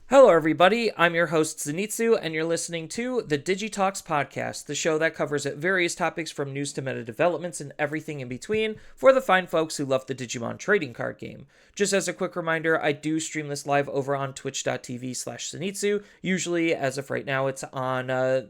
Hello, everybody. I'm your host, Zenitsu, and you're listening to the Digi Talks podcast, the show that covers various topics from news to meta developments and everything in between for the fine folks who love the Digimon trading card game. Just as a quick reminder, I do stream this live over on twitch.tv/Zenitsu. Usually, as of right now, it's on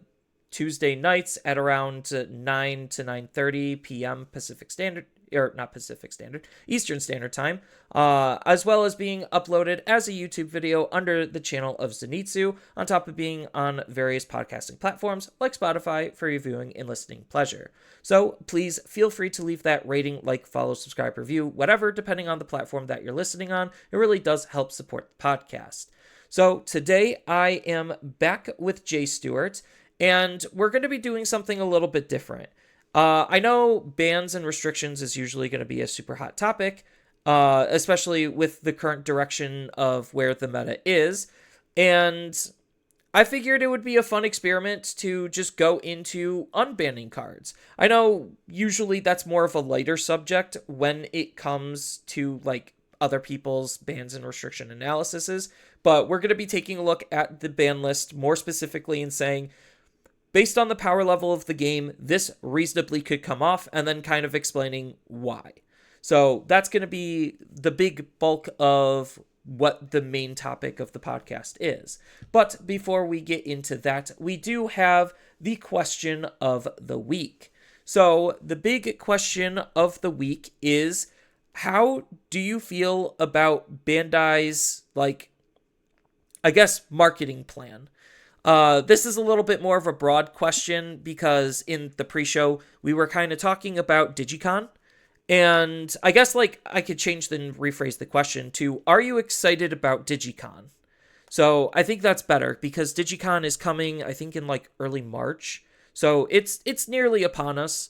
Tuesday nights at around 9 to 9:30 p.m. Pacific Standard, or not Pacific Standard, Eastern Standard Time, as well as being uploaded as a YouTube video under the channel of Zenitsu, on top of being on various podcasting platforms like Spotify for your viewing and listening pleasure. So please feel free to leave that rating, like, follow, subscribe, review, whatever, depending on the platform that you're listening on. It really does help support the podcast. So today I am back with Jay Stewart, and we're going to be doing something a little bit different. I know bans and restrictions is usually going to be a super hot topic, especially with the current direction of where the meta is. And I figured it would be a fun experiment to just go into unbanning cards. I know usually that's more of a lighter subject when it comes to like other people's bans and restriction analyses, but we're going to be taking a look at the ban list more specifically and saying, based on the power level of the game, this reasonably could come off, and then kind of explaining why. So that's going to be the big bulk of what the main topic of the podcast is. But before we get into that, we do have the question of the week. So the big question of the week is, how do you feel about Bandai's, marketing plan? This is a little bit more of a broad question because in the pre-show, we were kind of talking about Digicon. And I guess, I could change and rephrase the question to, are you excited about Digicon? So I think that's better because Digicon is coming, I think, in, early March. So it's nearly upon us.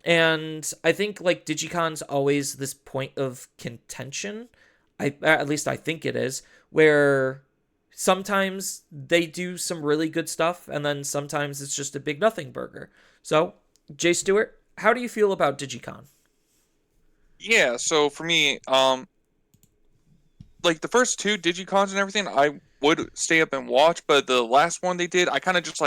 And I think, Digicon's always this point of contention. At least I think it is, where sometimes they do some really good stuff, and then sometimes it's just a big nothing burger. So, Jay Stewart, how do you feel about Digicon? Yeah, so for me, the first two Digicons and everything, I would stay up and watch, but the last one they did, I kind of just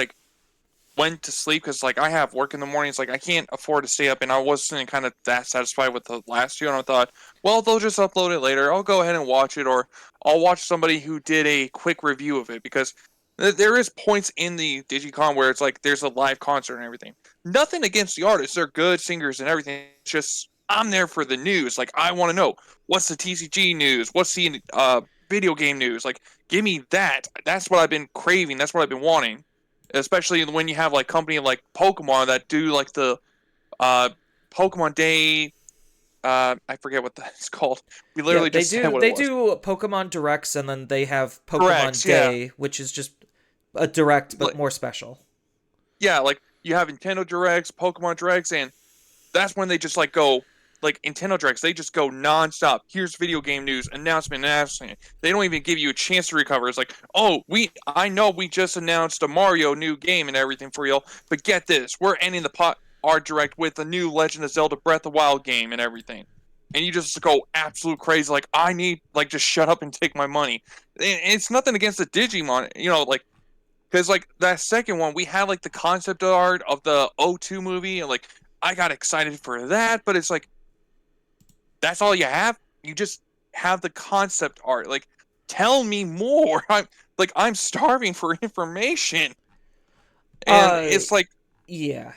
went to sleep because I have work in the mornings, I can't afford to stay up, and I wasn't kind of that satisfied with the last two, and I thought, well, they'll just upload it later. I'll go ahead and watch it, or I'll watch somebody who did a quick review of it because there is points in the Digicon where it's there's a live concert and everything. Nothing against the artists; they're good singers and everything. It's just I'm there for the news. I want to know what's the TCG news, what's the video game news. Give me that. That's what I've been craving. That's what I've been wanting. Especially when you have company like Pokemon that do the uh, Pokemon Day. I forget what that's called. We Yeah, literally they just said do what it they was. do Pokemon Directs, and then they have Pokemon Correct. Yeah. Day, which is just a direct but Like, more special. yeah. You have Nintendo Directs, Pokemon Directs, and that's when they just go Nintendo Directs. They just go nonstop. Here's video game news, announcement. They don't even give you a chance to recover. It's oh, I know we just announced a Mario new game and everything for y'all, but get this, we're ending our direct with a new Legend of Zelda Breath of the Wild game and everything. And you just go absolute crazy. I need just shut up and take my money. And it's nothing against the Digimon, because that second one we had the concept art of the O2 movie, and I got excited for that, but it's that's all you have. You just have the concept art. Tell me more. I'm starving for information, and Uh, it's yeah.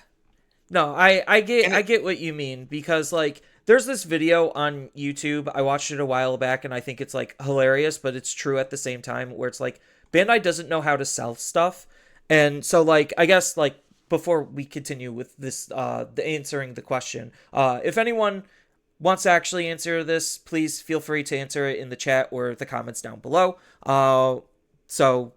No, I get and I get what you mean because there's this video on YouTube. I watched it a while back and I think it's hilarious, but it's true at the same time where it's Bandai doesn't know how to sell stuff. And so I guess before we continue with this the answering the question, if anyone wants to actually answer this, please feel free to answer it in the chat or the comments down below. So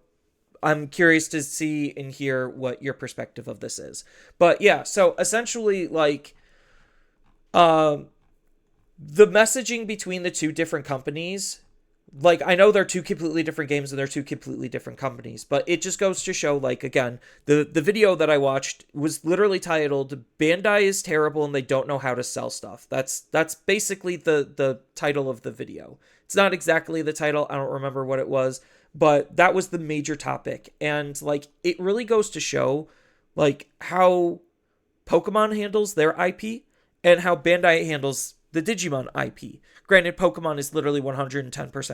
I'm curious to see and hear what your perspective of this is. But yeah, so essentially, um, the messaging between the two different companies, I know they're two completely different games and they're two completely different companies, but it just goes to show, again, the video that I watched was literally titled "Bandai is terrible and they don't know how to sell stuff." That's basically the title of the video. It's not exactly the title. I don't remember what it was, but that was the major topic. And like it really goes to show like how Pokemon handles their IP and how Bandai handles the Digimon IP. Granted, Pokemon is literally 110%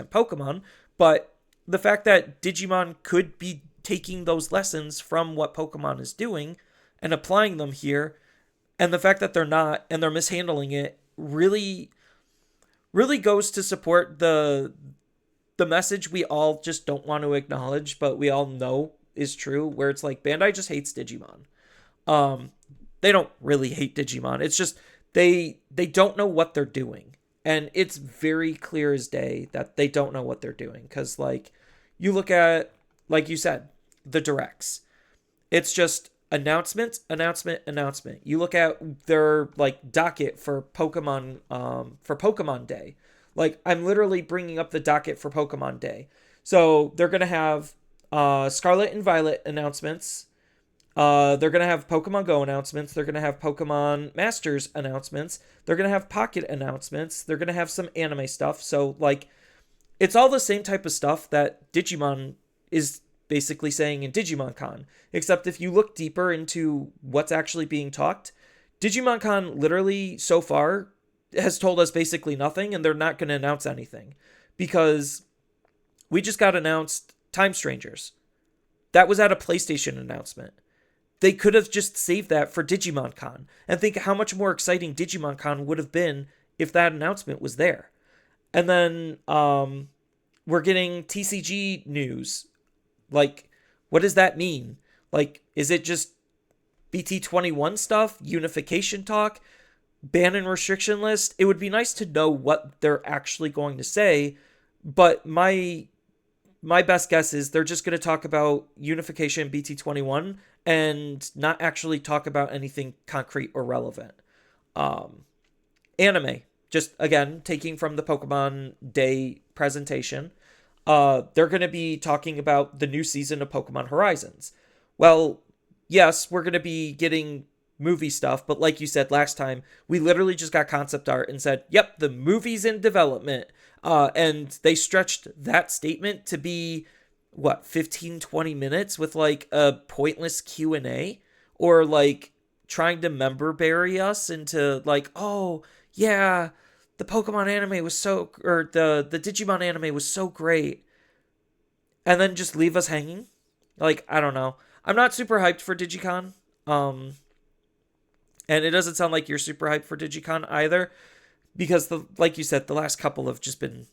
Pokemon, but the fact that Digimon could be taking those lessons from what Pokemon is doing and applying them here, and the fact that they're not and they're mishandling it really goes to support the message we all just don't want to acknowledge, but we all know is true, where it's like Bandai just hates Digimon. Um, they don't really hate Digimon. It's just they don't know what they're doing, and it's very clear as day that they don't know what they're doing. Because like you look at, like you said, the directs, it's just announcement, announcement, announcement. You look at their like docket for Pokemon Day. Like I'm literally bringing up the docket for Pokemon Day. So they're gonna have Scarlet and Violet announcements. They're gonna have Pokemon Go announcements. They're gonna have Pokemon Masters announcements. They're gonna have Pocket announcements. They're gonna have some anime stuff. So like, it's all the same type of stuff that Digimon is basically saying in Digimon Con. Except if you look deeper into what's actually being talked, Digimon Con literally so far has told us basically nothing, and they're not going to announce anything because we just got announced Time Strangers. That was at a PlayStation announcement. They could have just saved that for Digimon Con, and think how much more exciting Digimon Con would have been if that announcement was there. And then we're getting TCG news. Like, what does that mean? Like, is it just BT21 stuff, unification talk, ban and restriction list? It would be nice to know what they're actually going to say, but my best guess is they're just going to talk about unification BT21 and not actually talk about anything concrete or relevant. Anime, just again taking from the Pokemon Day presentation, they're going to be talking about the new season of Pokemon Horizons. Well, yes, we're going to be getting movie stuff, but like you said last time, we literally just got concept art and said, yep, the movie's in development. And they stretched that statement to be, 15-20 minutes with like a pointless Q&A, or like trying to member bury us into like, oh, yeah, the Pokemon anime was so, or the Digimon anime was so great, and then just leave us hanging. Like, I don't know. I'm not super hyped for Digicon. And it doesn't sound like you're super hyped for Digicon either, because like you said, the last couple have just been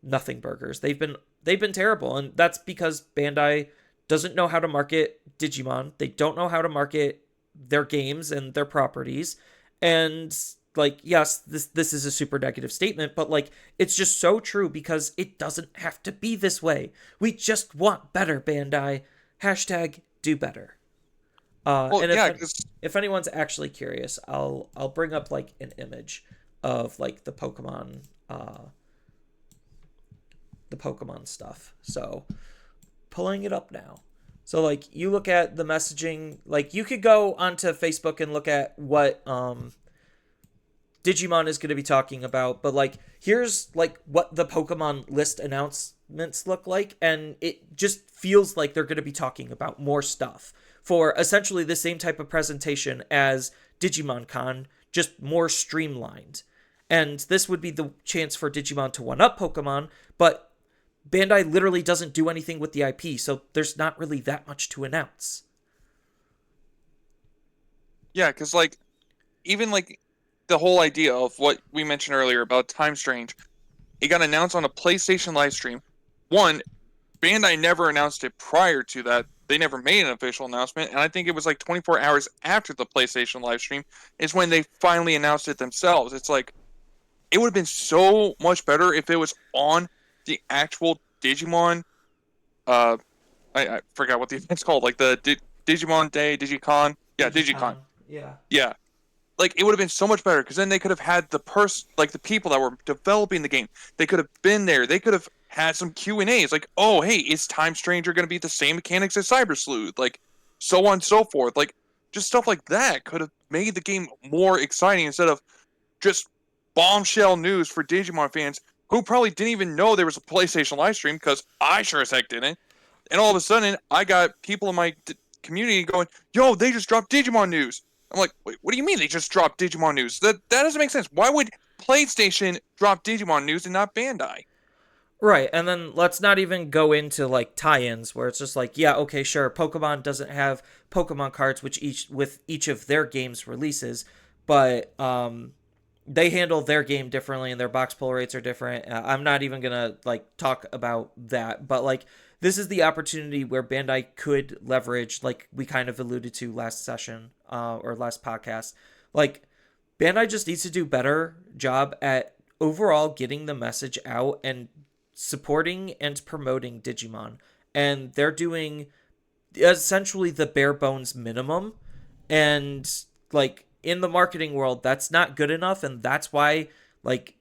nothing burgers. They've been terrible, and that's because Bandai doesn't know how to market Digimon. They don't know how to market their games and their properties. And like, yes, this is a super negative statement, but like, it's just so true because it doesn't have to be this way. We just want better, Bandai. Hashtag do better. Well, And yeah, if anyone's actually curious, I'll bring up like an image of like the Pokemon stuff. So pulling it up now. So like you look at the messaging, like you could go onto Facebook and look at what Digimon is going to be talking about, but like here's like what the Pokemon list announcements look like, and it just feels like they're going to be talking about more stuff for essentially the same type of presentation as Digimon Con, just more streamlined. And this would be the chance for Digimon to one-up Pokemon, but Bandai literally doesn't do anything with the IP, so there's not really that much to announce. yeah, because like even like the whole idea of what we mentioned earlier about Time Strange, it got announced on a PlayStation live stream. One, Bandai never announced it prior to that. They never made an official announcement, and I think it was like 24 hours after the PlayStation live stream is when they finally announced it themselves. It's like, it would have been so much better if it was on the actual Digimon. I forgot what the event's called, like the Digimon Day, Digicon. Yeah, Digicon. Yeah. Yeah, like it would have been so much better because then they could have had the people that were developing the game. They could have been there. They could have had some Q&As, like, oh, hey, is Time Stranger going to be the same mechanics as Cyber Sleuth? Like, so on and so forth. Like, just stuff like that could have made the game more exciting instead of just bombshell news for Digimon fans. who probably didn't even know there was a PlayStation live stream, because I sure as heck didn't. And all of a sudden, I got people in my community going, "Yo, they just dropped Digimon news." I'm like, "Wait, what do you mean they just dropped Digimon news? That doesn't make sense. Why would PlayStation drop Digimon news and not Bandai?" Right, and then let's not even go into like tie-ins where it's just like, yeah, okay, sure, Pokemon doesn't have Pokemon cards which each of their games releases, but they handle their game differently and their box pull rates are different. I'm not even gonna like talk about that, but like this is the opportunity where Bandai could leverage, like we kind of alluded to last session or last podcast. Like Bandai just needs to do better job at overall getting the message out and supporting and promoting Digimon. And they're doing essentially the bare bones minimum. And like in the marketing world, that's not good enough. And that's why like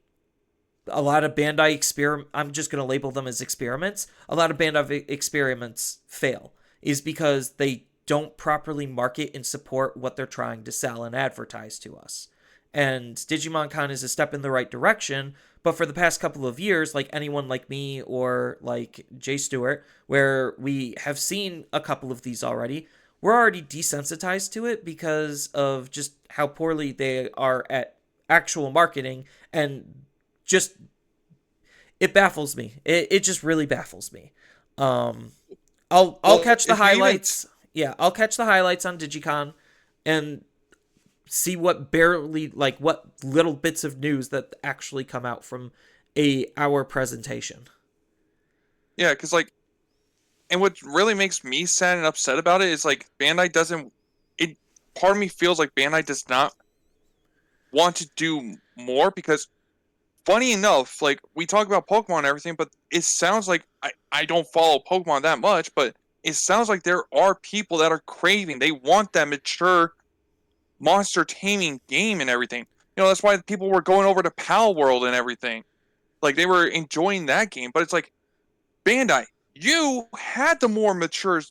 a lot of Bandai experiment, I'm just going to label them as experiments. A lot of Bandai experiments fail is because they don't properly market and support what they're trying to sell and advertise to us. And Digimon Con is a step in the right direction, but for the past couple of years, like anyone like me or like Jay Stewart, where we have seen a couple of these already, we're already desensitized to it because of just how poorly they are at actual marketing, and just it baffles me. It just really baffles me. Um, I'll Well, catch the if you even highlights. Yeah, I'll catch the highlights on Digicon and see what barely like what little bits of news that actually come out from a hour presentation. yeah, because like, and what really makes me sad and upset about it is like Bandai doesn't. It Part of me feels like Bandai does not want to do more, because funny enough, like we talk about Pokemon and everything, but it sounds like I don't follow Pokemon that much, but it sounds like there are people that are craving. They want that mature monster taming game and everything. That's why people were going over to Pal World and everything. Like they were enjoying that game, but it's like Bandai, you had the more mature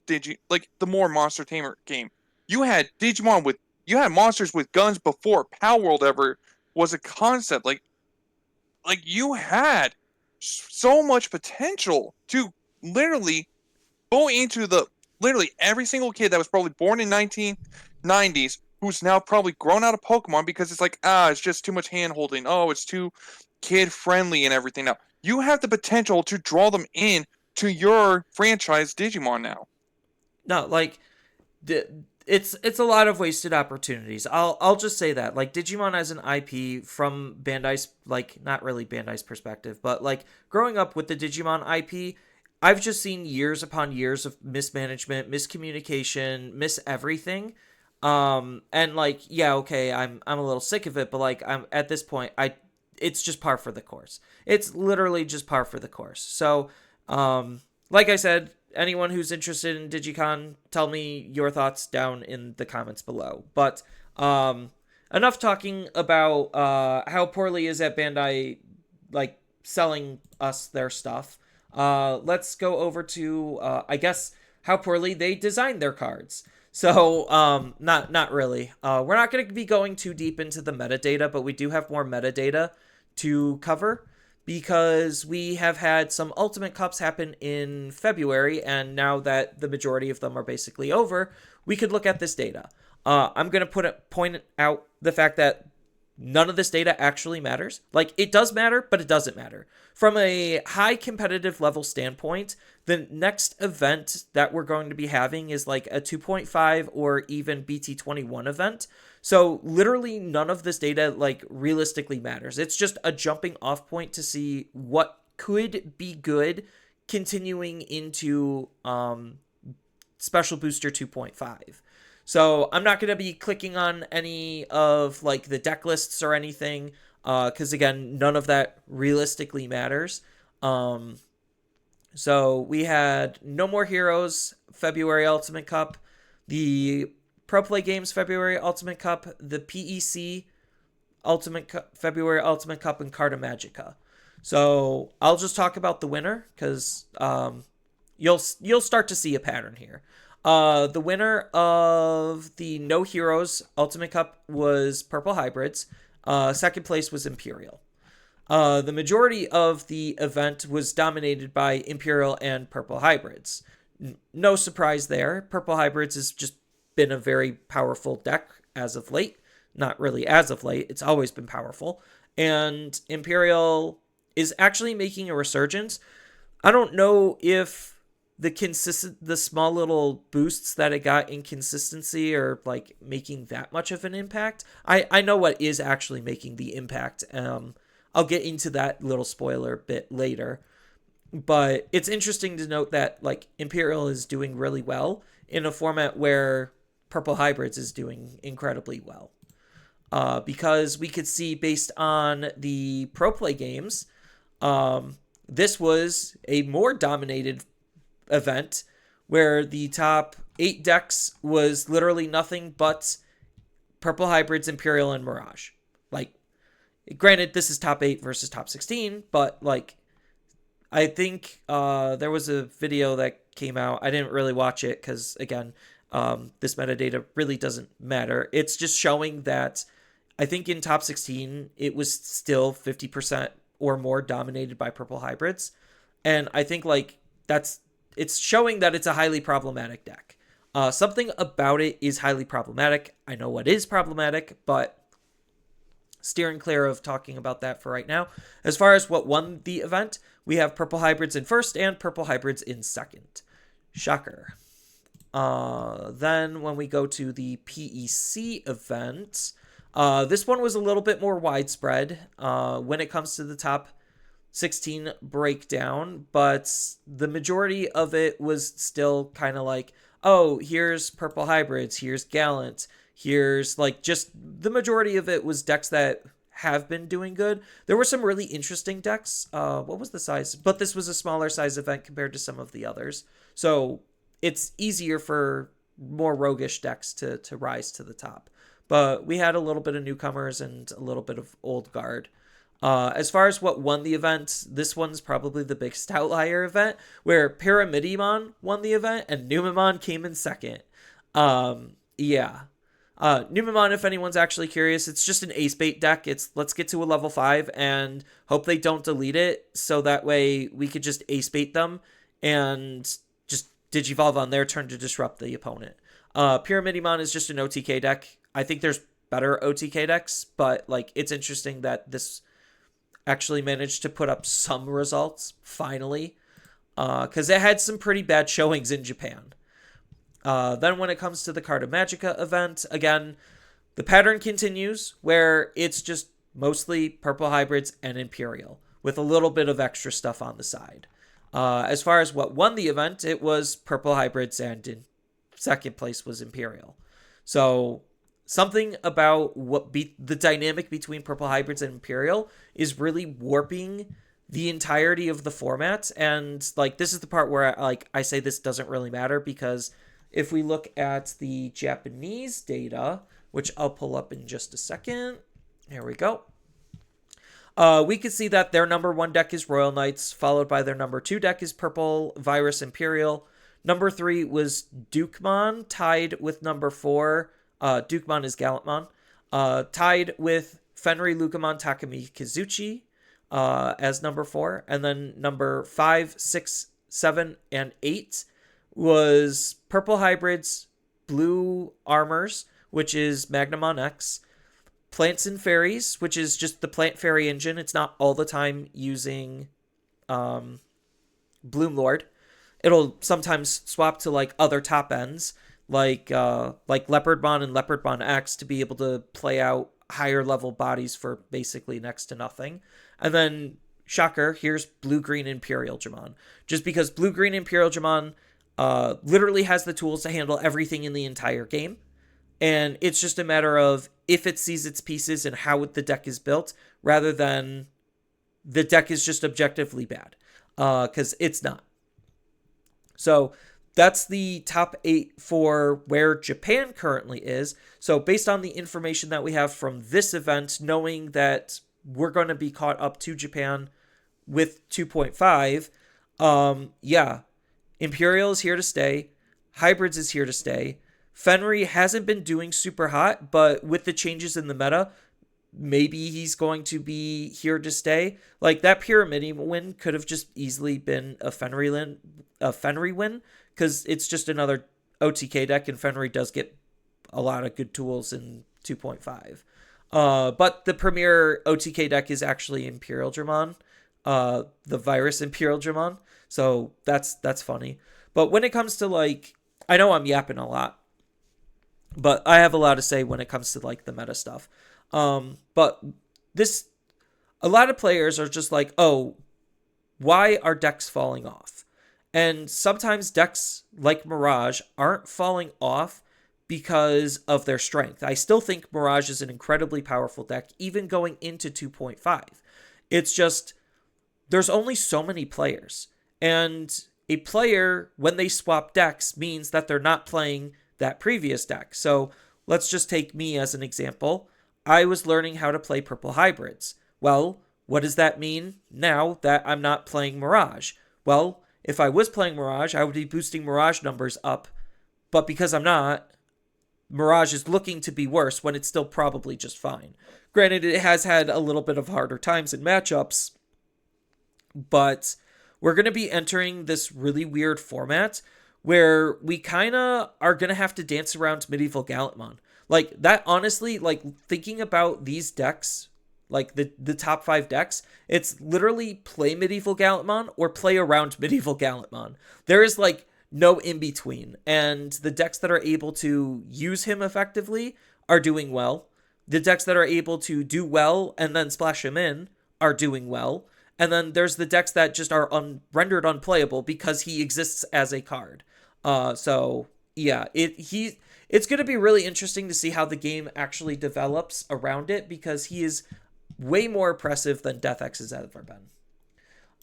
like the more monster tamer game. You had you had monsters with guns before Pal World ever was a concept. Like you had so much potential to literally go into the literally every single kid that was probably born in 1990s who's now probably grown out of Pokemon, because it's like, it's just too much hand holding. Oh, it's too kid friendly and everything. Now you have the potential to draw them in to your franchise Digimon now. No, like it's a lot of wasted opportunities. I'll just say that. Like Digimon as an IP from Bandai's, like not really Bandai's perspective, but like growing up with the Digimon IP, I've just seen years upon years of mismanagement, miscommunication, miss everything. And like yeah, okay, I'm a little sick of it, but like I'm at this point it's just par for the course. It's literally just par for the course. So, like I said, anyone who's interested in Digicon, tell me your thoughts down in the comments below. But enough talking about how poorly is at Bandai like selling us their stuff. Let's go over to I guess how poorly they designed their cards. So not really. We're not going to be going too deep into the metadata, but we do have more metadata to cover, because we have had some Ultimate Cups happen in February, and now that the majority of them are basically over, we could look at this data. I'm going to point out the fact that none of this data actually matters. Like, it does matter, but it doesn't matter. From a high competitive level standpoint, the next event that we're going to be having is like a 2.5 or even BT21 event. So literally none of this data like realistically matters. It's just a jumping off point to see what could be good continuing into Special Booster 2.5. So I'm not going to be clicking on any of like the deck lists or anything, because again, none of that realistically matters. So we had No More Heroes February Ultimate Cup, the Pro Play Games February Ultimate Cup, the PEC Ultimate Cup, February Ultimate Cup, and Carta Magica. So I'll just talk about the winner, because you'll start to see a pattern here. The winner of the No Heroes Ultimate Cup was Purple Hybrids. Second place was Imperial. The majority of the event was dominated by Imperial and Purple Hybrids. No surprise there. Purple Hybrids has just been a very powerful deck as of late. Not really as of late, it's always been powerful. And Imperial is actually making a resurgence. I don't know if the small little boosts that it got in consistency are like making that much of an impact. I know what is actually making the impact. I'll get into that little spoiler bit later. But it's interesting to note that like Imperial is doing really well in a format where Purple Hybrids is doing incredibly well. Because we could see based on the pro play games, this was a more dominated event where the top 8 decks was literally nothing but Purple Hybrids, Imperial, and Mirage. Like, granted, this is top 8 versus top 16, but like, I think there was a video that came out. I didn't really watch it because, again, this metadata really doesn't matter. It's just showing that I think in top 16, it was still 50% or more dominated by Purple Hybrids. And I think like it's showing that it's a highly problematic deck. Something about it is highly problematic. I know what is problematic, but steering clear of talking about that for right now. As far as what won the event, we have Purple Hybrids in first and Purple Hybrids in second. Shocker. Then when we go to the PEC event, this one was a little bit more widespread when it comes to the top 16 breakdown, but the majority of it was still kind of like, oh, here's Purple Hybrids, here's Gallant, here's like just the majority of it was decks that have been doing good. There were some really interesting decks. What was the size? But this was a smaller size event compared to some of the others. So it's easier for more roguish decks to rise to the top. But we had a little bit of newcomers and a little bit of old guard. As far as what won the event, this one's probably the biggest outlier event, where Paramidimon won the event and Numemon came in second. Yeah. Numemon, if anyone's actually curious, it's just an ace bait deck. It's let's get to a level 5 and hope they don't delete it, so that way we could just ace bait them and just Digivolve on their turn to disrupt the opponent. Pyramidimon is just an OTK deck. I think there's better OTK decks, but like it's interesting that this actually managed to put up some results finally, because it had some pretty bad showings in Japan. Then when it comes to the Carta Magica event, again, the pattern continues where it's just mostly Purple Hybrids and Imperial with a little bit of extra stuff on the side. As far as what won the event, it was Purple Hybrids and in second place was Imperial. So something about the dynamic between Purple Hybrids and Imperial is really warping the entirety of the format. And like this is the part where I say this doesn't really matter, because if we look at the Japanese data, which I'll pull up in just a second, here we go. We can see that their number 1 deck is Royal Knights, followed by their number 2 deck is Purple Virus Imperial. Number 3 was Dukemon, tied with number 4. Dukemon is Gallantmon. Tied with Fenri, Lucamon, Takami, Kizuchi as number 4. And then number 5, 6, 7, and 8 was Purple Hybrids, Blue Armors, which is Magnamon X. Plants and Fairies, which is just the Plant Fairy engine. It's not all the time using Bloom Lord. It'll sometimes swap to like other top ends, like Leopardmon and Leopardmon X, to be able to play out higher level bodies for basically next to nothing. And then, shocker, here's Blue-Green Imperial Jamon. Just because Blue-Green Imperial Jamon literally has the tools to handle everything in the entire game. And it's just a matter of if it sees its pieces and how the deck is built, rather than the deck is just objectively bad. Because it's not. So that's the top 8 for where Japan currently is. So based on the information that we have from this event, knowing that we're going to be caught up to Japan with 2.5, yeah, Imperial is here to stay. Hybrids is here to stay. Fenri hasn't been doing super hot, but with the changes in the meta, maybe he's going to be here to stay. Like that Pyramid win could have just easily been a Fenry win, because it's just another OTK deck, and Fenry does get a lot of good tools in 2.5. But the premier OTK deck is actually Imperial Dramon, the Virus Imperial Dramon. So that's funny. But when it comes to like, I know I'm yapping a lot, but I have a lot to say when it comes to like the meta stuff. But this, a lot of players are just like, oh, why are decks falling off? And sometimes decks like Mirage aren't falling off because of their strength. I still think Mirage is an incredibly powerful deck, even going into 2.5. It's just, there's only so many players. And a player, when they swap decks, means that they're not playing that previous deck. So let's just take me as an example. I was learning how to play purple hybrids. Well, what does that mean now that I'm not playing Mirage? Well, if I was playing Mirage, I would be boosting Mirage numbers up. But because I'm not, Mirage is looking to be worse when it's still probably just fine. Granted, it has had a little bit of harder times in matchups, but we're going to be entering this really weird format where we kind of are going to have to dance around Medieval Gallantmon. Like, that honestly, like, thinking about these decks, like the top 5 decks, it's literally play Medieval Gallantmon or play around Medieval Gallantmon. There is, like, no in between. And the decks that are able to use him effectively are doing well. The decks that are able to do well and then splash him in are doing well. And then there's the decks that just are rendered unplayable because he exists as a card. So yeah, it's going to be really interesting to see how the game actually develops around it, because he is way more oppressive than Death X has ever been.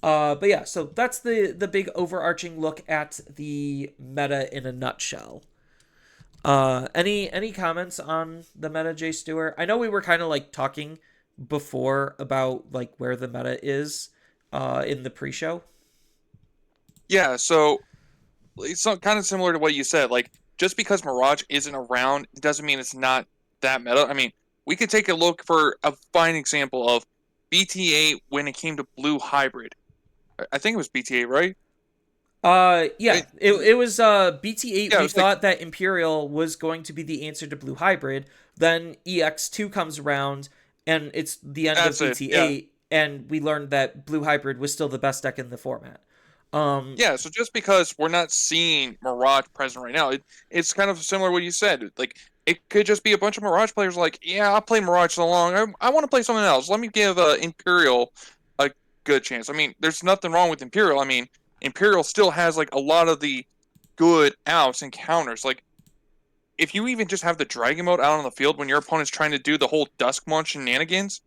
But yeah, so that's the big overarching look at the meta in a nutshell. Any comments on the meta, Jay Stewart? I know we were kind of like talking before about like where the meta is in the pre-show. Yeah, so it's kind of similar to what you said. Like, just because Mirage isn't around doesn't mean it's not that meta. I mean, we could take a look for a fine example of BTA when it came to Blue Hybrid. I think it was BTA, right? Yeah, it was BT8. Yeah, We thought that Imperial was going to be the answer to Blue Hybrid. Then EX2 comes around, and it's the end of BT8, and we learned that Blue Hybrid was still the best deck in the format. Yeah, so just because we're not seeing Mirage present right now, it's kind of similar to what you said. Like, it could just be a bunch of Mirage players like, yeah, I'll play Mirage so long. I want to play something else. Let me give Imperial a good chance. I mean, there's nothing wrong with Imperial. I mean, Imperial still has, like, a lot of the good outs and counters. Like, if you even just have the Dragon mode out on the field when your opponent's trying to do the whole Duskmon shenanigans,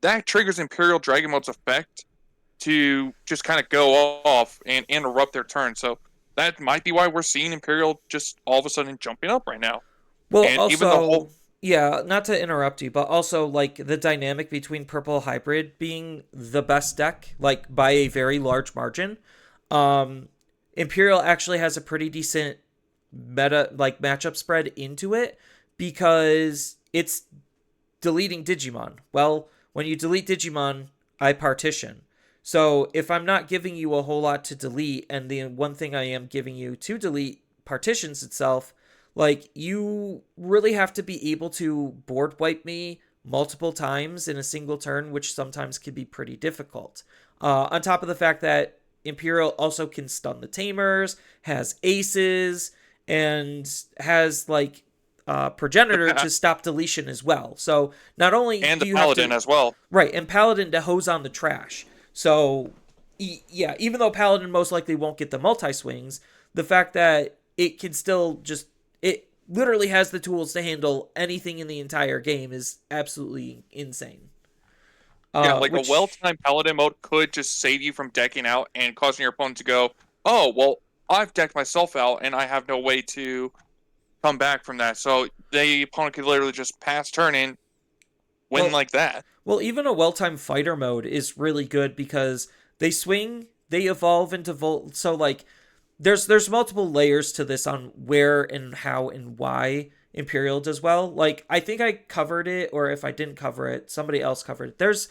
that triggers Imperial Dragon mode's effect to just kind of go off and interrupt their turn. So that might be why we're seeing Imperial just all of a sudden jumping up right now. Well, and also, yeah, not to interrupt you, but also like the dynamic between Purple Hybrid being the best deck, like by a very large margin. Imperial actually has a pretty decent meta, like matchup spread into it, because it's deleting Digimon. Well, when you delete Digimon, I partition. So if I'm not giving you a whole lot to delete, and the one thing I am giving you to delete partitions itself, like, you really have to be able to board wipe me multiple times in a single turn, which sometimes can be pretty difficult. On top of the fact that Imperial also can stun the Tamers, has aces, and has like Progenitor to stop deletion as well. So not only and do the you Paladin have to, as well, right, and Paladin to hose on the trash. So yeah, even though Paladin most likely won't get the multi-swings, the fact that it can still just, it literally has the tools to handle anything in the entire game is absolutely insane. Yeah, like a well-timed Paladin mode could just save you from decking out and causing your opponent to go, oh, well, I've decked myself out and I have no way to come back from that. So the opponent could literally just pass turn in, win like that. Well, even a well-timed fighter mode is really good because they swing, they evolve into so like there's multiple layers to this on where and how and why Imperial does well. Like, I think I covered it, or if I didn't cover it, somebody else covered it. There's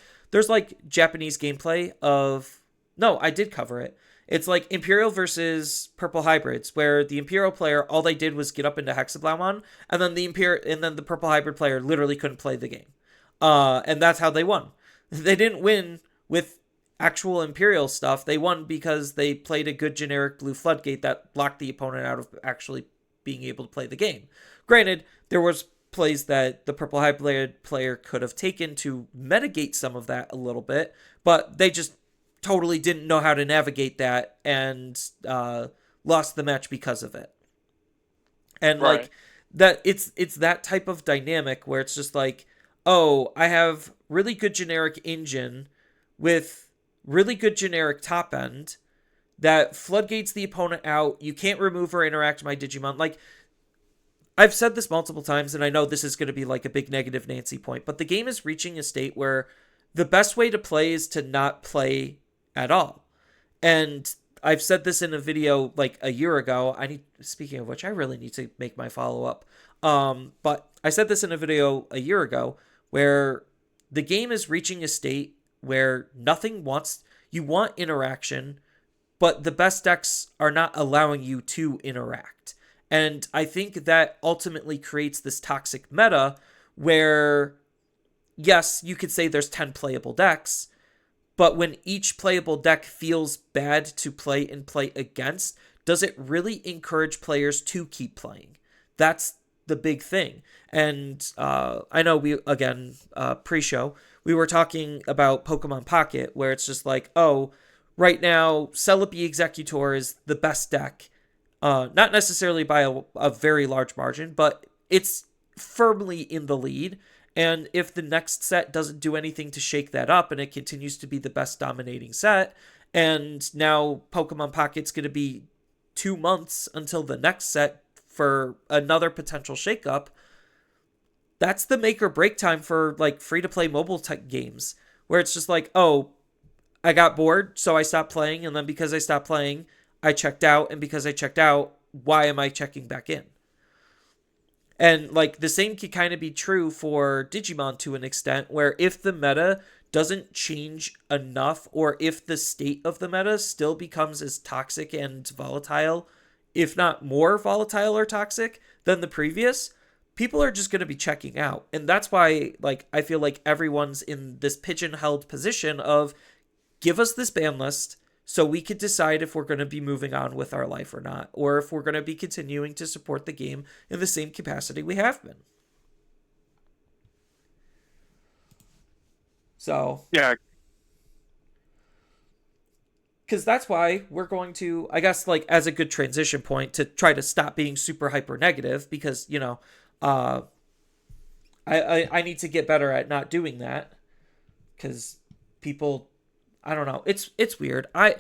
like Japanese gameplay of no, I did cover it. It's like Imperial versus Purple Hybrids, where the Imperial player all they did was get up into Hexablaumon, and then the Purple Hybrid player literally couldn't play the game. And that's how they won. They didn't win with actual Imperial stuff. They won because they played a good generic blue floodgate that blocked the opponent out of actually being able to play the game. Granted, there was plays that the Purple Hybrid player could have taken to mitigate some of that a little bit, but they just totally didn't know how to navigate that and lost the match because of it. And Right. like that, it's that type of dynamic where it's just like, oh, I have really good generic engine with really good generic top end that floodgates the opponent out. You can't remove or interact my Digimon. Like, I've said this multiple times, and I know this is going to be like a big negative Nancy point, but the game is reaching a state where the best way to play is to not play at all. And I've said this in a video like a year ago. Speaking of which, I really need to make my follow up. But I said this in a video a year ago where the game is reaching a state where you want interaction, but the best decks are not allowing you to interact. And I think that ultimately creates this toxic meta where, yes, you could say there's 10 playable decks, but when each playable deck feels bad to play and play against, does it really encourage players to keep playing? That's the big thing. And I know pre-show, we were talking about Pokemon Pocket, where it's just like, oh, right now, Celebi Executor is the best deck. Not necessarily by a very large margin, but it's firmly in the lead. And if the next set doesn't do anything to shake that up and it continues to be the best dominating set, and now Pokemon Pocket's going to be 2 months until the next set for another potential shakeup, that's the make or break time for like free to play mobile type games where it's just like, oh, I got bored, so I stopped playing, and then because I stopped playing, I checked out, and because I checked out, why am I checking back in? And like the same could kind of be true for Digimon to an extent, where if the meta doesn't change enough, or if the state of the meta still becomes as toxic and volatile, if not more volatile or toxic than the previous, people are just going to be checking out. And that's why like I feel like everyone's in this pigeon-held position of give us this ban list so we could decide if we're going to be moving on with our life or not, or if we're going to be continuing to support the game in the same capacity we have been. So, Yeah. because that's why we're going to, I guess, like as a good transition point to try to stop being super hyper negative, because uh, I need to get better at not doing that, because people, I don't know, it's weird. I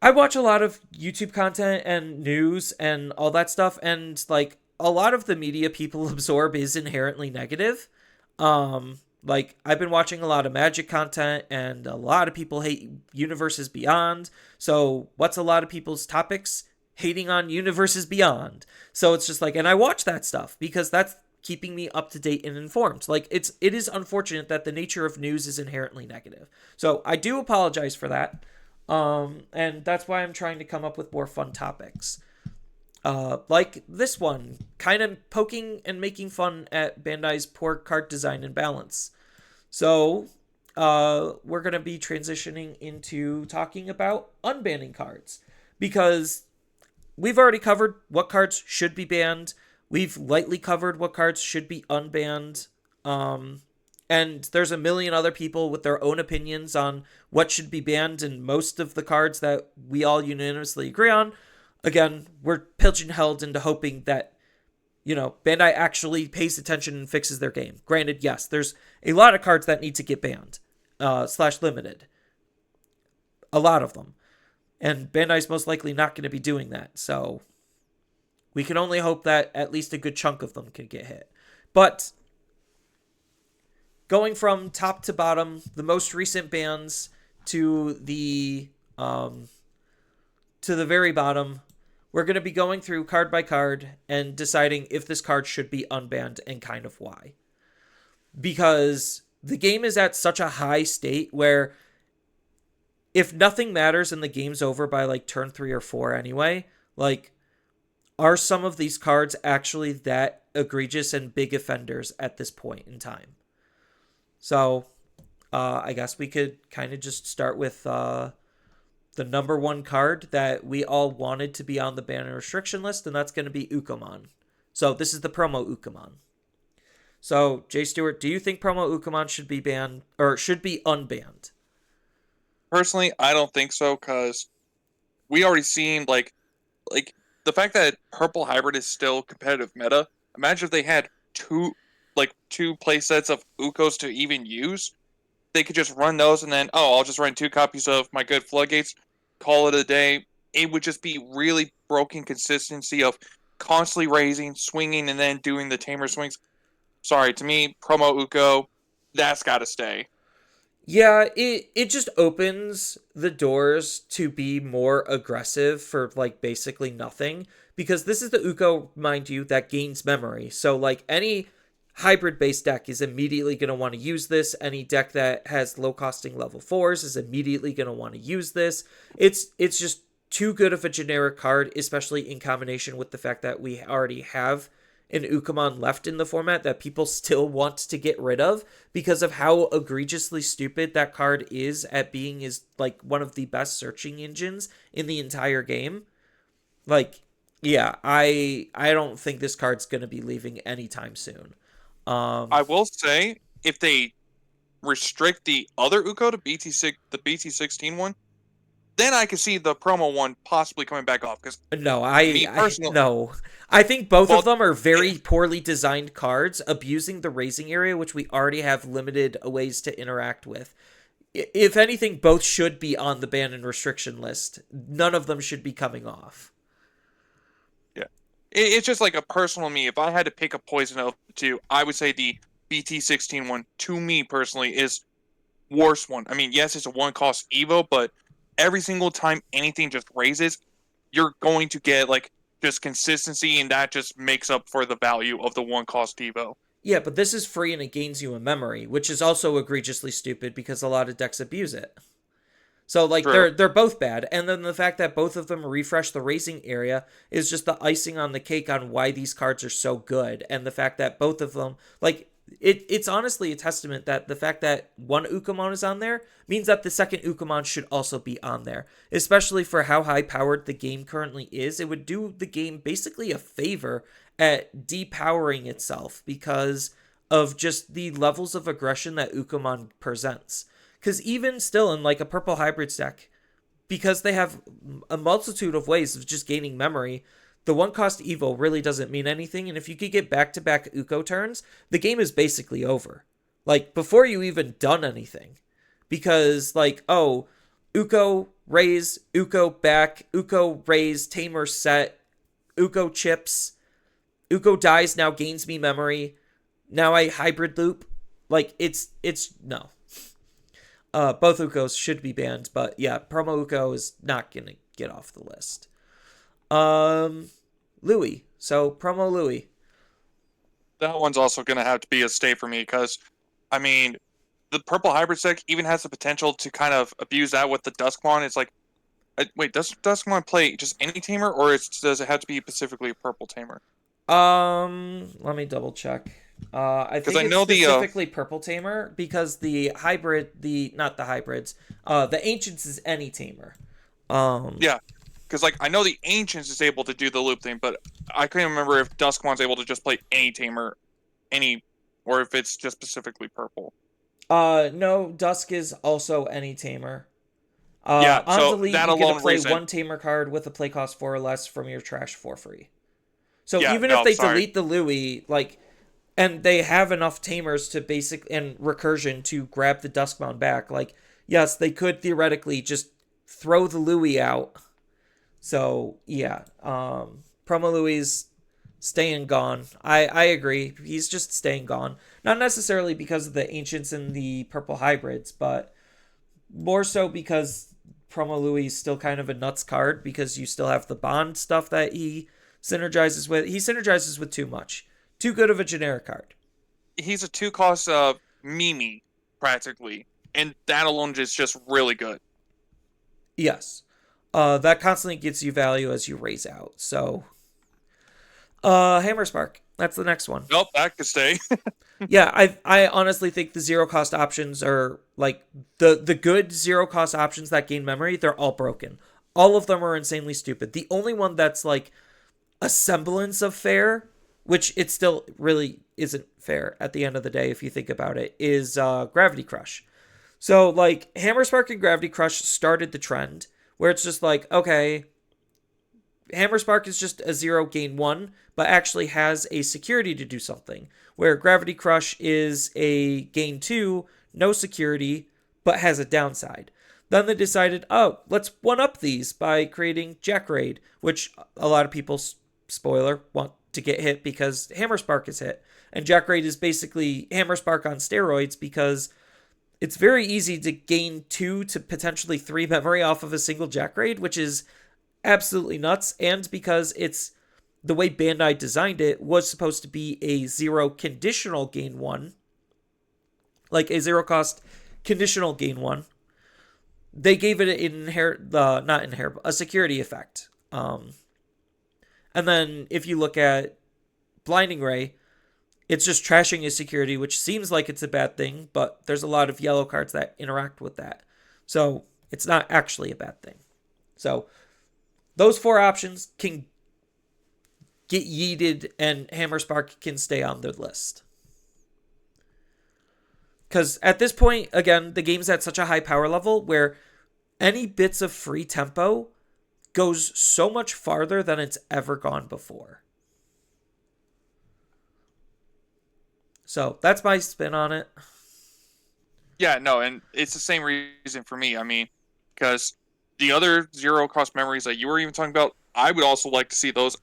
watch a lot of YouTube content and news and all that stuff, and like a lot of the media people absorb is inherently negative. Like I've been watching a lot of Magic content, and a lot of people hate Universes Beyond. So what's a lot of people's topics? Hating on Universes Beyond. So it's just like, and I watch that stuff because that's keeping me up to date and informed. Like it is unfortunate that the nature of news is inherently negative. So I do apologize for that. And that's why I'm trying to come up with more fun topics. Like this one, kind of poking and making fun at Bandai's poor card design and balance. So, we're going to be transitioning into talking about unbanning cards. Because we've already covered what cards should be banned. We've lightly covered what cards should be unbanned. And there's a million other people with their own opinions on what should be banned, and most of the cards that we all unanimously agree on. Again, we're pigeonholed into hoping that, Bandai actually pays attention and fixes their game. Granted, yes, there's a lot of cards that need to get banned, / limited. A lot of them. And Bandai's most likely not going to be doing that. So we can only hope that at least a good chunk of them can get hit. But going from top to bottom, the most recent bans to the very bottom, we're going to be going through card by card and deciding if this card should be unbanned and kind of why. Because the game is at such a high state where if nothing matters and the game's over by like turn 3 or 4 anyway, like, are some of these cards actually that egregious and big offenders at this point in time? So, I guess we could kind of just start with the number one card that we all wanted to be on the ban and restriction list, and that's going to be Ukomon. So this is the promo Ukomon. So, Jay Stewart, do you think promo Ukomon should be banned or should be unbanned? Personally, I don't think so, because we already seen like the fact that purple hybrid is still competitive meta. Imagine if they had two play sets of Ukos to even use. They could just run those and then, I'll just run 2 copies of my good floodgates, call it a day. It would just be really broken consistency of constantly raising, swinging, and then doing the tamer swings. Sorry, to me, promo Uko, that's got to stay. Yeah, it just opens the doors to be more aggressive for like basically nothing, because this is the Uko, mind you, that gains memory. So like any hybrid based deck is immediately going to want to use this. Any deck that has low costing level 4s is immediately going to want to use this. It's just too good of a generic card, especially in combination with the fact that we already have an Ukomon left in the format that people still want to get rid of because of how egregiously stupid that card is at being is like one of the best searching engines in the entire game. Like, yeah, I don't think this card's going to be leaving anytime soon. I will say, if they restrict the other Uko to BT6, the BT16 one, then I could see the promo one possibly coming back off. Because no, no. I think both of them are very poorly designed cards, abusing the raising area, which we already have limited ways to interact with. If anything, both should be on the ban and restriction list. None of them should be coming off. Yeah, it's just like a personal me. If I had to pick a poison of the two, I would say the BT16 one, to me personally, is worst one. I mean, yes, it's a 1-cost Evo, but every single time anything just raises, you're going to get like just consistency, and that just makes up for the value of the 1-cost Evo. Yeah, but this is free and it gains you a memory, which is also egregiously stupid because a lot of decks abuse it. So like they're both bad, and then the fact that both of them refresh the raising area is just the icing on the cake on why these cards are so good, and the fact that both of them like it's honestly a testament that the fact that one Ukomon is on there means that the second Ukomon should also be on there. Especially for how high powered the game currently is, it would do the game basically a favor at depowering itself because of just the levels of aggression that Ukomon presents. Because even still in like a purple hybrids deck, because they have a multitude of ways of just gaining memory, the 1-cost Evo really doesn't mean anything, and if you could get back-to-back Uko turns, the game is basically over. Like, before you even done anything. Because, like, Uko, raise, Uko back, Uko raise, tamer set, Uko chips, Uko dies, now gains me memory, now I hybrid loop. Like, it's no. Both Ukos should be banned, but yeah, promo Uko is not gonna get off the list. Louis. So, promo Louis. That one's also going to have to be a stay for me because, I mean, the purple hybrid deck even has the potential to kind of abuse that with the Duskmon. It's like, wait, does Duskmon play just any tamer, or does it have to be specifically a purple tamer? Let me double check. I think it's specifically purple tamer because the ancients is any tamer. Yeah. Because, like, I know the Ancients is able to do the loop thing, but I couldn't remember if Duskmon's able to just play any tamer, or if it's just specifically purple. No, Dusk is also any tamer. Yeah, on so delete, that you alone get to play reason. one tamer card with a play cost 4 or less from your trash for free. So Yeah, even if they delete the Louis, like, and they have enough tamers to and recursion to grab the Duskmon back, like, yes, they could theoretically just throw the Louis out. So, yeah, Promo Louis staying gone. I agree. He's just staying gone. Not necessarily because of the Ancients and the Purple Hybrids, but more so because Promo Louis is still kind of a nuts card because you still have the bond stuff that he synergizes with. He synergizes with too much. Too good of a generic card. He's a 2-cost Mimi, practically. And that alone is just really good. Yes. That constantly gets you value as you raise out. So, Hammer Spark. That's the next one. Nope, that could stay. Yeah, I honestly think the zero cost options are like the good zero cost options that gain memory, they're all broken. All of them are insanely stupid. The only one that's like a semblance of fair, which it still really isn't fair at the end of the day if you think about it, is Gravity Crush. So like Hammer Spark and Gravity Crush started the trend where it's just like, okay, Hammer Spark is just a zero gain one, but actually has a security to do something. Where Gravity Crush is a gain two, no security, but has a downside. Then they decided, oh, let's one up these by creating Jack Raid, which a lot of people, spoiler, want to get hit because Hammer Spark is hit. And Jack Raid is basically Hammer Spark on steroids because it's very easy to gain 2 to potentially 3 memory off of a single Jack Raid, which is absolutely nuts. And because it's the way Bandai designed it was supposed to be a zero conditional gain 1, like a zero cost conditional gain 1. They gave it a security effect. And then if you look at Blinding Ray, it's just trashing his security, which seems like it's a bad thing, but there's a lot of yellow cards that interact with that. So it's not actually a bad thing. So those 4 options can get yeeted and Hammer Spark can stay on the list. Because at this point, again, the game's at such a high power level where any bits of free tempo goes so much farther than it's ever gone before. So that's my spin on it. Yeah, no, and it's the same reason for me. I mean, because the other zero cost memories that you were even talking about, I would also like to see those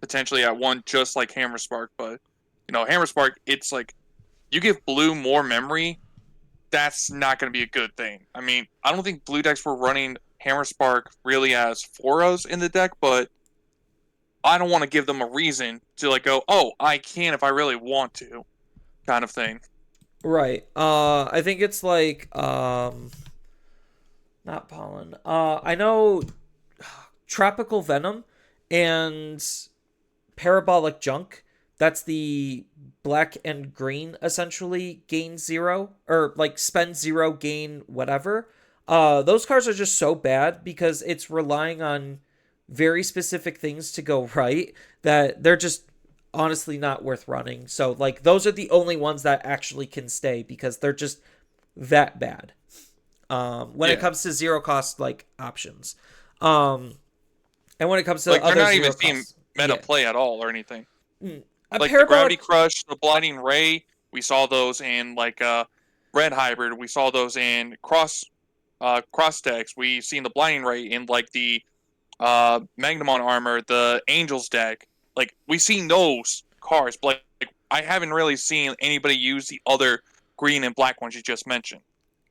potentially at 1, just like Hammer Spark. But, Hammer Spark, it's like, you give blue more memory, that's not going to be a good thing. I mean, I don't think blue decks were running Hammer Spark really as foras in the deck, but I don't want to give them a reason to like go, oh, I can if I really want to, kind of thing. Right. I think it's like not pollen. I know Tropical Venom and Parabolic Junk. That's the black and green essentially gain 0 or like spend 0 gain whatever. Those cards are just so bad because it's relying on very specific things to go right that they're just honestly not worth running. So like those are the only ones that actually can stay because they're just that bad. When it comes to zero cost like options. And when it comes to like other they're not zero even seeing meta play at all or anything. Like the Gravity Crush, the Blinding Ray, we saw those in like Red Hybrid. We saw those in cross decks. We've seen the Blinding Ray in like the Magnamon armor, the Angels deck. Like we've seen those cards, but like I haven't really seen anybody use the other green and black ones you just mentioned.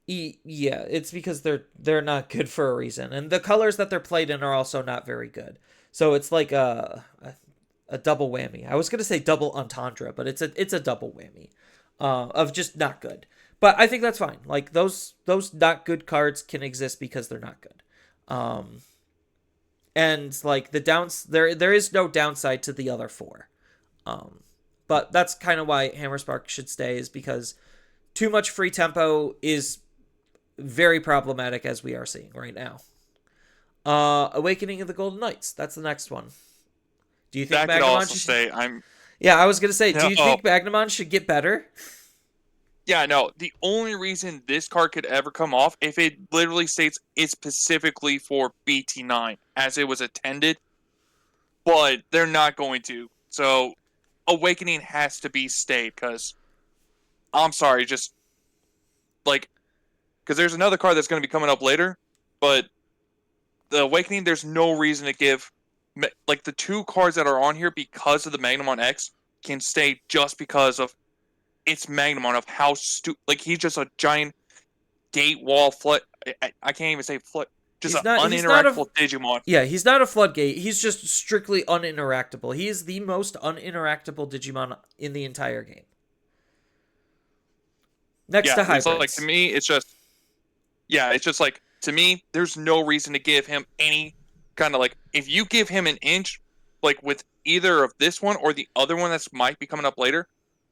Yeah, it's because they're not good for a reason, and the colors that they're played in are also not very good. So it's like a double whammy. I was gonna say double entendre, but it's a double whammy of just not good. But I think that's fine. Like those not good cards can exist because they're not good. And like there is no downside to the other 4. But that's kind of why Hammer Spark should stay, is because too much free tempo is very problematic as we are seeing right now. Awakening of the Golden Knights. That's the next one. Do you think that could also stay? Yeah, I was gonna say, do you think Magnamon should get better? Yeah, no. The only reason this card could ever come off if it literally states it's specifically for BT9 as it was intended, but they're not going to. So Awakening has to be stayed because I'm sorry, just like because there's another card that's going to be coming up later, but the Awakening, there's no reason to give like the 2 cards that are on here because of the Magnamon X can stay just because of it's Magnamon, of how like he's just a giant gate wall foot. I can't even say foot. just an uninteractable Digimon. Yeah, he's not a floodgate. He's just strictly uninteractable. He is the most uninteractable Digimon in the entire game. Next Yeah, to it's like to hybrids. me, it's just like to me, there's no reason to give him any kind of like if you give him an inch, like with either of this one or the other one that's might be coming up later,